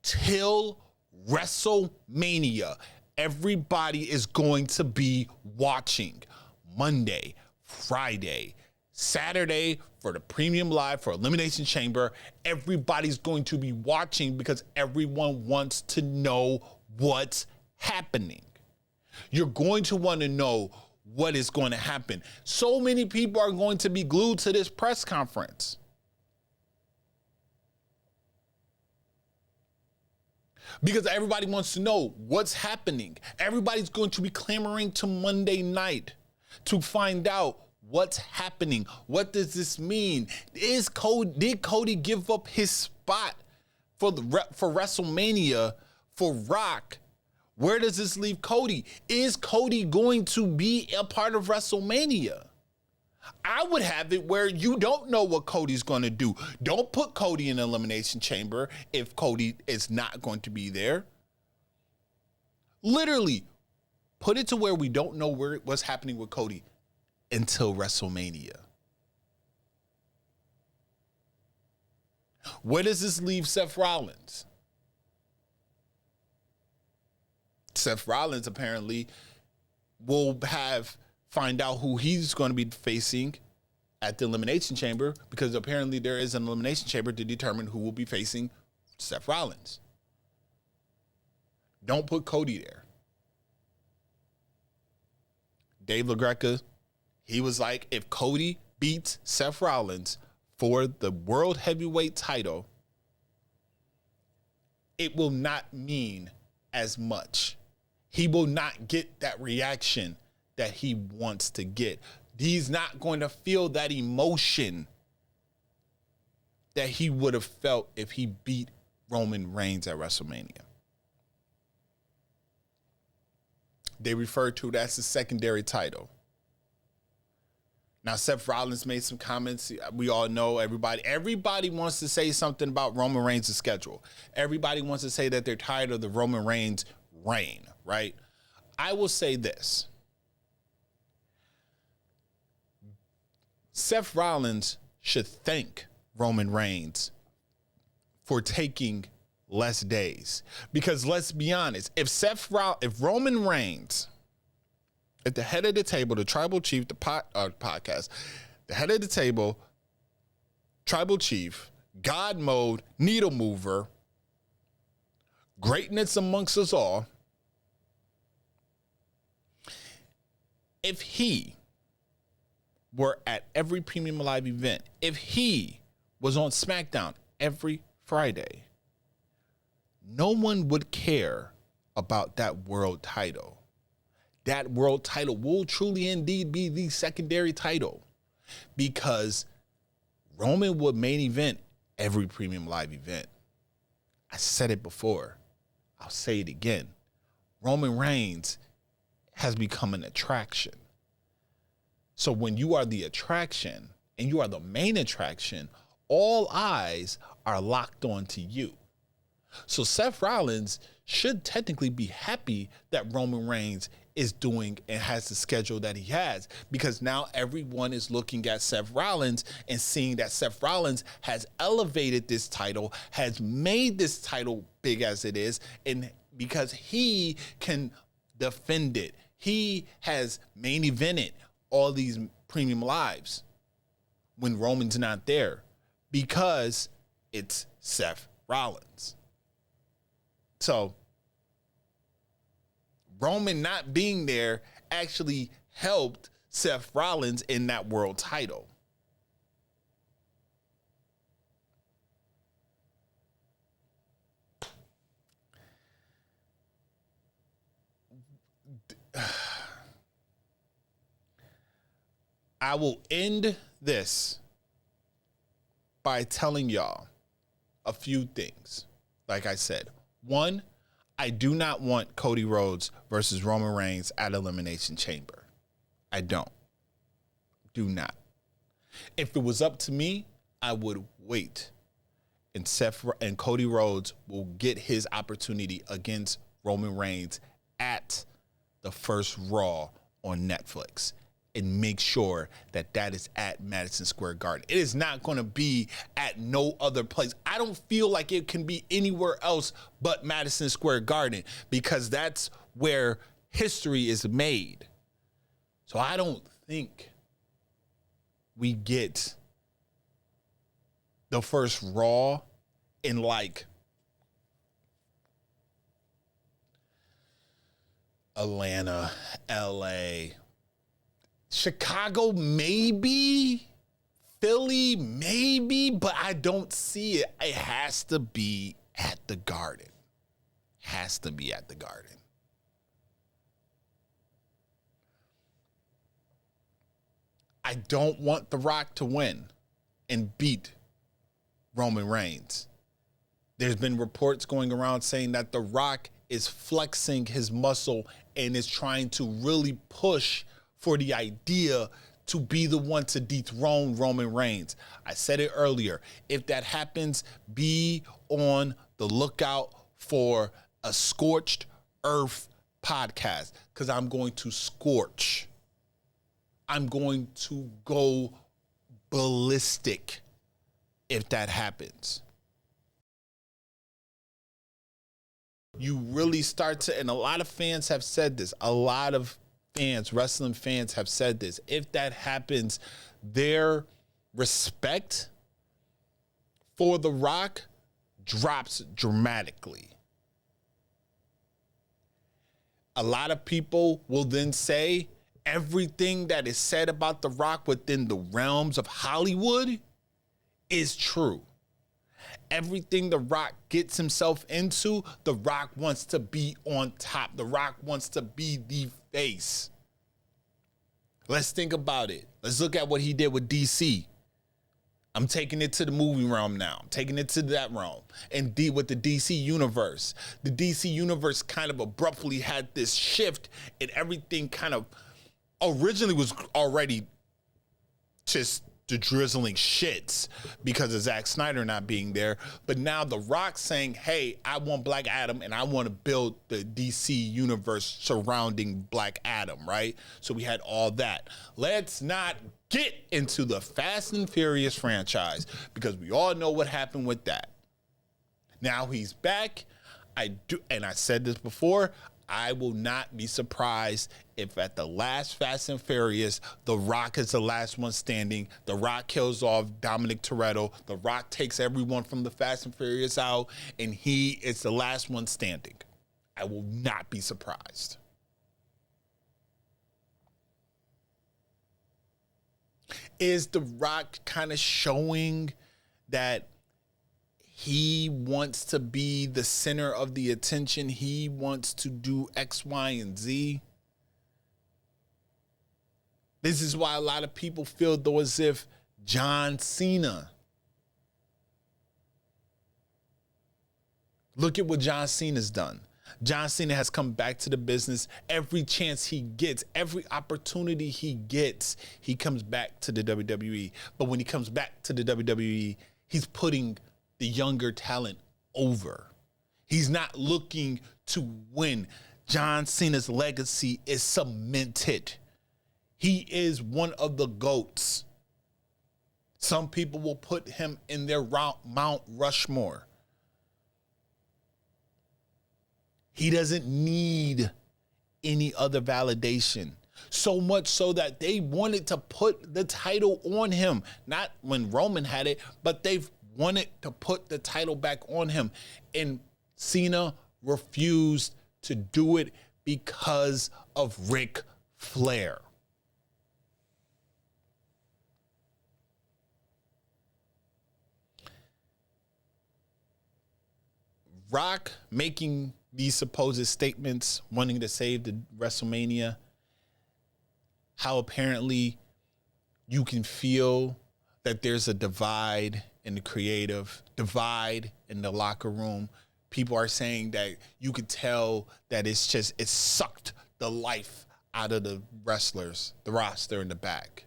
till WrestleMania, everybody is going to be watching Monday, Friday, Saturday for the premium live for Elimination Chamber. Everybody's going to be watching because everyone wants to know what's happening. You're going to want to know what is going to happen. So many people are going to be glued to this press conference. Because everybody wants to know what's happening. Everybody's going to be clamoring to Monday night to find out what's happening. What does this mean? Did Cody give up his spot for WrestleMania for Rock? Where does this leave Cody? Is Cody going to be a part of WrestleMania? I would have it where you don't know what Cody's going to do. Don't put Cody in the Elimination Chamber if Cody is not going to be there. Literally, put it to where we don't know what's happening with Cody until WrestleMania. Where does this leave Seth Rollins? Seth Rollins apparently will find out who he's going to be facing at the Elimination Chamber, because apparently there is an Elimination Chamber to determine who will be facing Seth Rollins. Don't put Cody there. Dave LaGreca, he was like, if Cody beats Seth Rollins for the World Heavyweight title, it will not mean as much. He will not get that reaction that he wants to get. He's not going to feel that emotion that he would have felt if he beat Roman Reigns at WrestleMania. They refer to it as the secondary title. Now, Seth Rollins made some comments. We all know everybody wants to say something about Roman Reigns' schedule. Everybody wants to say that they're tired of the Roman Reigns reign, right? I will say this. Seth Rollins should thank Roman Reigns for taking less days. Because let's be honest, if Roman Reigns at the head of the table, the Tribal Chief, the podcast, the head of the table, Tribal Chief, God Mode, Needle Mover, greatness amongst us all, if he were at every Premium Live event, if he was on SmackDown every Friday, no one would care about that world title. That world title will truly indeed be the secondary title, because Roman would main event every Premium Live event. I said it before. I'll say it again. Roman Reigns has become an attraction. So when you are the attraction and you are the main attraction, all eyes are locked on to you. So Seth Rollins should technically be happy that Roman Reigns is doing and has the schedule that he has, because now everyone is looking at Seth Rollins and seeing that Seth Rollins has elevated this title, has made this title big as it is, and because he can defend it, he has main evented all these Premium Lives when Roman's not there, because it's Seth Rollins. So Roman not being there actually helped Seth Rollins in that world title. I will end this by telling y'all a few things. Like I said, one, I do not want Cody Rhodes versus Roman Reigns at Elimination Chamber. I don't. Do not. If it was up to me, I would wait. And Cody Rhodes will get his opportunity against Roman Reigns at the first Raw on Netflix, and make sure that that is at Madison Square Garden. It is not going to be at no other place. I don't feel like it can be anywhere else but Madison Square Garden, because that's where history is made. So I don't think we get the first Raw in like Atlanta, LA, Chicago, maybe, Philly, maybe, but I don't see it. It has to be at the Garden. Has to be at the Garden. I don't want The Rock to win and beat Roman Reigns. There's been reports going around saying that The Rock is flexing his muscle and is trying to really push for the idea to be the one to dethrone Roman Reigns. I said it earlier. If that happens, be on the lookout for a Scorched Earth podcast, because I'm going to scorch. I'm going to go ballistic if that happens. You really start to, and a lot of fans have said this, a lot of fans, wrestling fans have said this. If that happens, their respect for The Rock drops dramatically. A lot of people will then say everything that is said about The Rock within the realms of Hollywood is true. Everything The Rock gets himself into, The Rock wants to be on top. The Rock wants to be the face. Let's think about it. Let's look at what he did with DC. I'm taking it to the movie realm now. I'm taking it to that realm. And with the DC Universe. The DC Universe kind of abruptly had this shift, and everything kind of originally was already just the drizzling shits because of Zack Snyder not being there. But now The Rock saying, hey, I want Black Adam and I want to build the DC universe surrounding Black Adam, right? So we had all that. Let's not get into the Fast and Furious franchise because we all know what happened with that. Now he's back. I said this before, I will not be surprised if at the last Fast and Furious, The Rock is the last one standing. The Rock kills off Dominic Toretto. The Rock takes everyone from the Fast and Furious out, and he is the last one standing. I will not be surprised. Is The Rock kind of showing that he wants to be the center of the attention? He wants to do X, Y, and Z. This is why a lot of people feel though as if John Cena. Look at what John Cena's done. John Cena has come back to the business. Every chance he gets, every opportunity he gets, he comes back to the WWE. But when he comes back to the WWE, he's putting the younger talent over. He's not looking to win. John Cena's legacy is cemented. He is one of the GOATs. Some people will put him in their Mount Rushmore. He doesn't need any other validation. So much so that they wanted to put the title on him. Not when Roman had it, but they've wanted to put the title back on him. And Cena refused to do it because of Ric Flair. Rock making these supposed statements, wanting to save the WrestleMania, how apparently you can feel that there's a divide in the creative, divide in the locker room. People are saying that you could tell that it sucked the life out of the wrestlers, the roster in the back.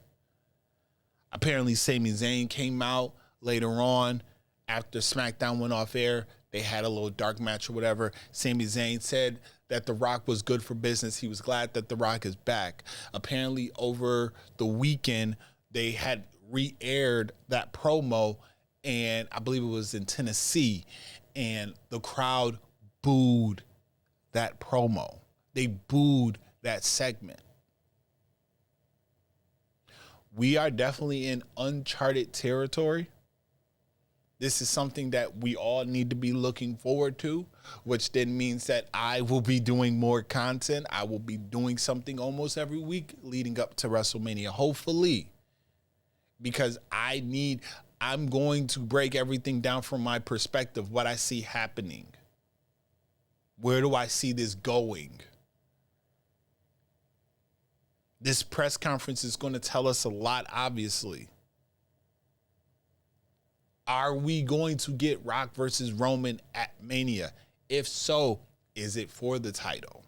Apparently Sami Zayn came out later on after SmackDown went off air. They had a little dark match or whatever. Sami Zayn said that The Rock was good for business. He was glad that The Rock is back. Apparently over the weekend, they had re-aired that promo, and I believe it was in Tennessee, and the crowd booed that promo. They booed that segment. We are definitely in uncharted territory. This is something that we all need to be looking forward to, which then means that I will be doing more content. I will be doing something almost every week leading up to WrestleMania, hopefully, because I'm going to break everything down from my perspective, what I see happening. Where do I see this going? This press conference is going to tell us a lot, obviously. Are we going to get Rock versus Roman at Mania? If so, is it for the title?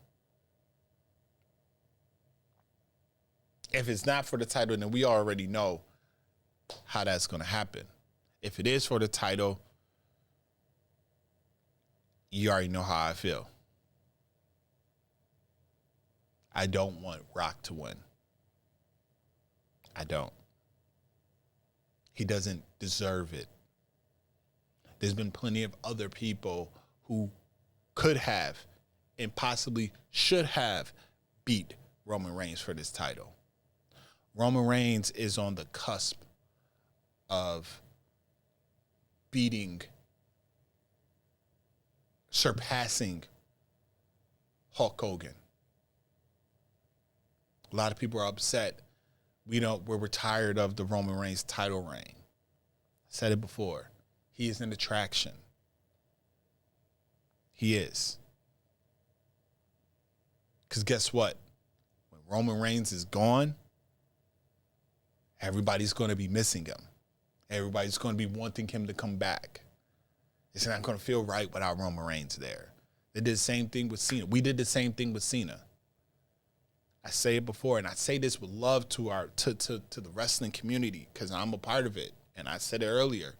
If it's not for the title, then we already know how that's going to happen. If it is for the title, you already know how I feel. I don't want Rock to win. I don't. He doesn't deserve it. There's been plenty of other people who could have and possibly should have beat Roman Reigns for this title. Roman Reigns is on the cusp of surpassing Hulk Hogan. A lot of people are upset. We're tired of the Roman Reigns title reign. I said it before. He is an attraction. He is. Because guess what? When Roman Reigns is gone, everybody's going to be missing him. Everybody's going to be wanting him to come back. It's not going to feel right without Roman Reigns there. They did the same thing with Cena. We did the same thing with Cena. I say it before, and I say this with love to the wrestling community because I'm a part of it. And I said it earlier.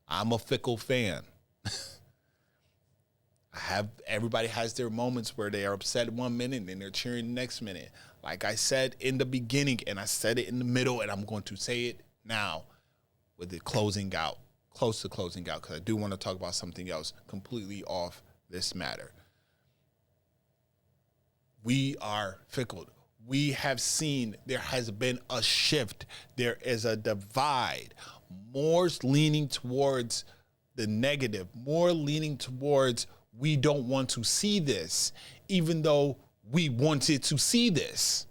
I'm a fickle fan. Everybody has their moments where they are upset 1 minute and they're cheering the next minute. Like I said in the beginning, and I said it in the middle, and I'm going to say it now with it close to closing out, because I do want to talk about something else completely off this matter. We are fickle. We have seen there has been a shift. There is a divide. More leaning towards the negative, more leaning towards we don't want to see this, even though we wanted to see this.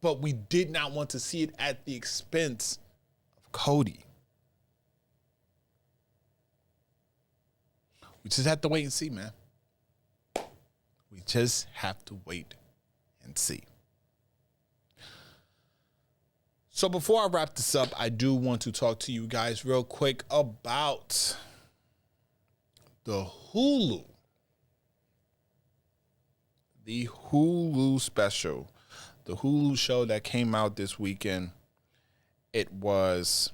But we did not want to see it at the expense of Cody. We just have to wait and see, man. We just have to wait and see. So before I wrap this up, I do want to talk to you guys real quick about the Hulu. The Hulu special. The Hulu show that came out this weekend. It was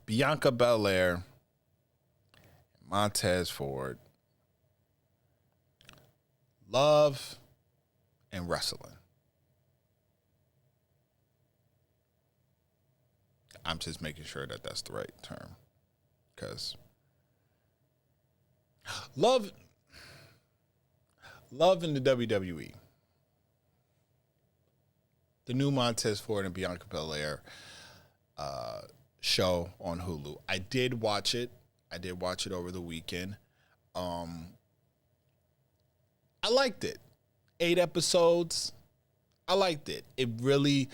Bianca Belair, Montez Ford, love, and wrestling. I'm just making sure that that's the right term, because love in the WWE. The new Montez Ford and Bianca Belair show on Hulu. I did watch it. I did watch it over the weekend. I liked it. 8 episodes. I liked it. It really,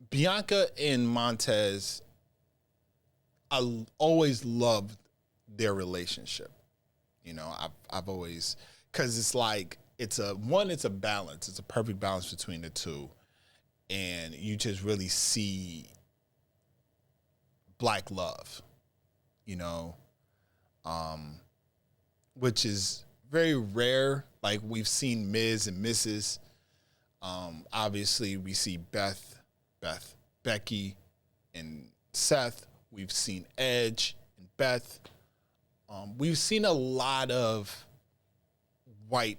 Bianca and Montez, I always loved their relationship. You know, I've always, because it's like, it's a balance. It's a perfect balance between the two. And you just really see black love, you know, which is very rare. Like, we've seen Miz and Mrs. Obviously, we see Becky and Seth. We've seen Edge and Beth. We've seen a lot of white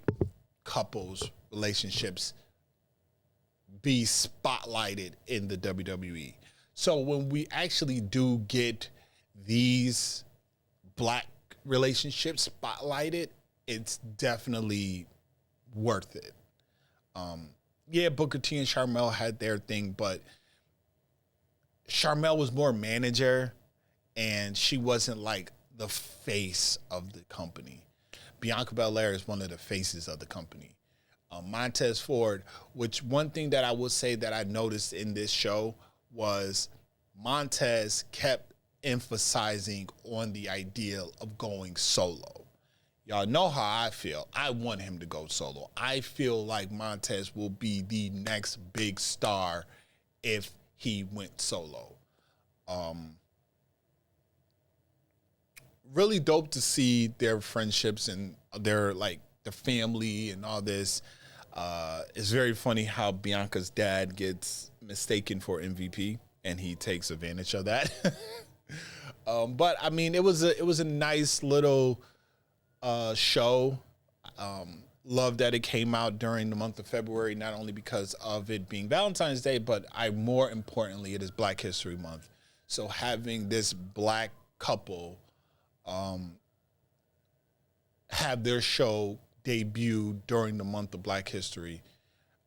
couples relationships be spotlighted in the WWE. So when we actually do get these black relationships spotlighted, it's definitely worth it. Yeah, Booker T and Sharmell had their thing, but Sharmell was more manager, and she wasn't like the face of the company. Bianca Belair is one of the faces of the company. Montez Ford, which one thing that I will say that I noticed in this show was Montez kept emphasizing on the idea of going solo. Y'all know how I feel. I want him to go solo. I feel like Montez will be the next big star if he went solo. Really dope to see their friendships and their like the family and all this. It's very funny how Bianca's dad gets mistaken for MVP and he takes advantage of that. But I mean, it was a nice little show. Love that it came out during the month of February, not only because of it being Valentine's Day, but more importantly, it is Black History Month. So having this black couple have their show debut during the month of Black History,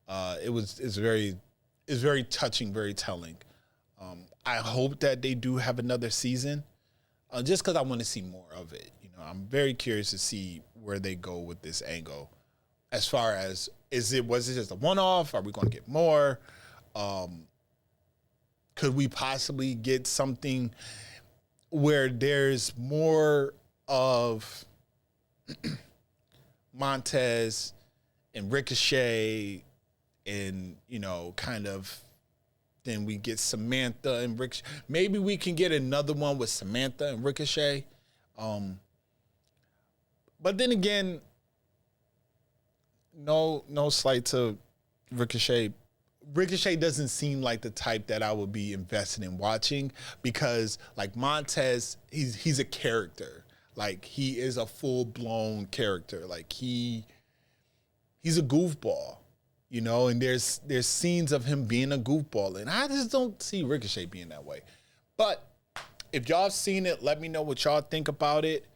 it's very touching, very telling. I hope that they do have another season, just because I want to see more of it. You know, I'm very curious to see where they go with this angle. As far as was it just a one-off? Are we going to get more? Could we possibly get something where there's more of Montez and Ricochet and, you know, kind of then we get Samantha and Ricochet. Maybe we can get another one with Samantha and Ricochet. But then again, no slight to Ricochet. Ricochet doesn't seem like the type that I would be invested in watching because, like, Montez, he's a character. Like, he is a full-blown character. Like, he's a goofball, you know, and there's scenes of him being a goofball, and I just don't see Ricochet being that way. But if y'all have seen it, let me know what y'all think about it.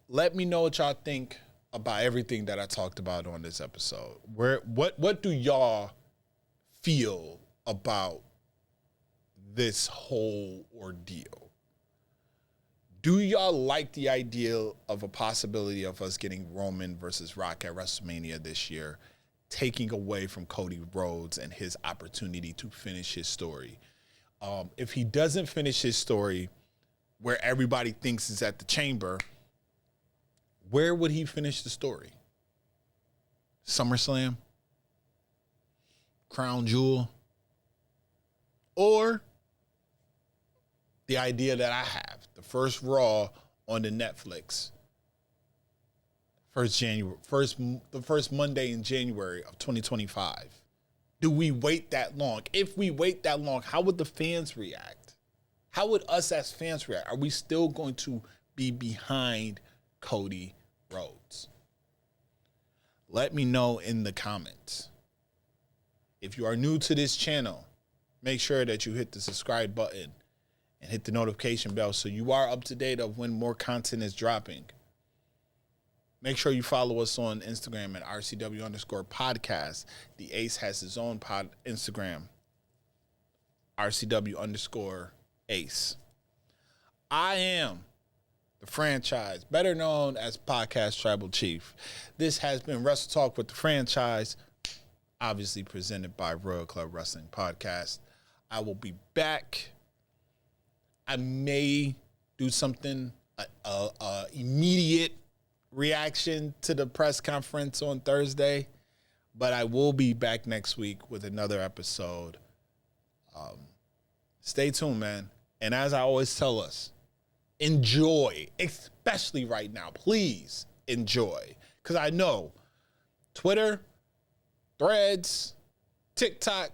Let me know what y'all think about everything that I talked about on this episode. What do y'all feel about this whole ordeal? Do y'all like the idea of a possibility of us getting Roman versus Rock at WrestleMania this year, taking away from Cody Rhodes and his opportunity to finish his story? If he doesn't finish his story where everybody thinks is at the Chamber, where would he finish the story? SummerSlam? Crown Jewel? Or the idea that I have, the first Raw on the Netflix, the first Monday in January of 2025. Do we wait that long? If we wait that long, how would the fans react? How would us as fans react? Are we still going to be behind Cody Rhodes? Let me know in the comments. If you are new to this channel, make sure that you hit the subscribe button and hit the notification bell so you are up to date of when more content is dropping. Make sure you follow us on Instagram at RCW_podcast. The Ace has his own Instagram, RCW_Ace. I am the franchise, better known as Podcast Tribal Chief. This has been Wrestle Talk with the Franchise, obviously presented by Royal Club Wrestling Podcast. I will be back. I may do something, immediate reaction to the press conference on Thursday, but I will be back next week with another episode. Stay tuned, man. And as I always tell us, enjoy, especially right now. Please enjoy. Because I know Twitter, Threads, TikTok,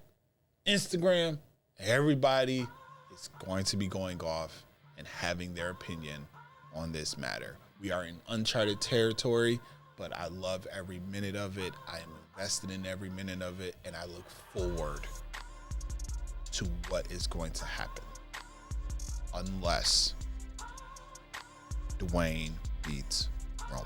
Instagram, everybody is going to be going off and having their opinion on this matter. We are in uncharted territory, but I love every minute of it. I am invested in every minute of it, and I look forward to what is going to happen. Unless Dwayne beats Roman.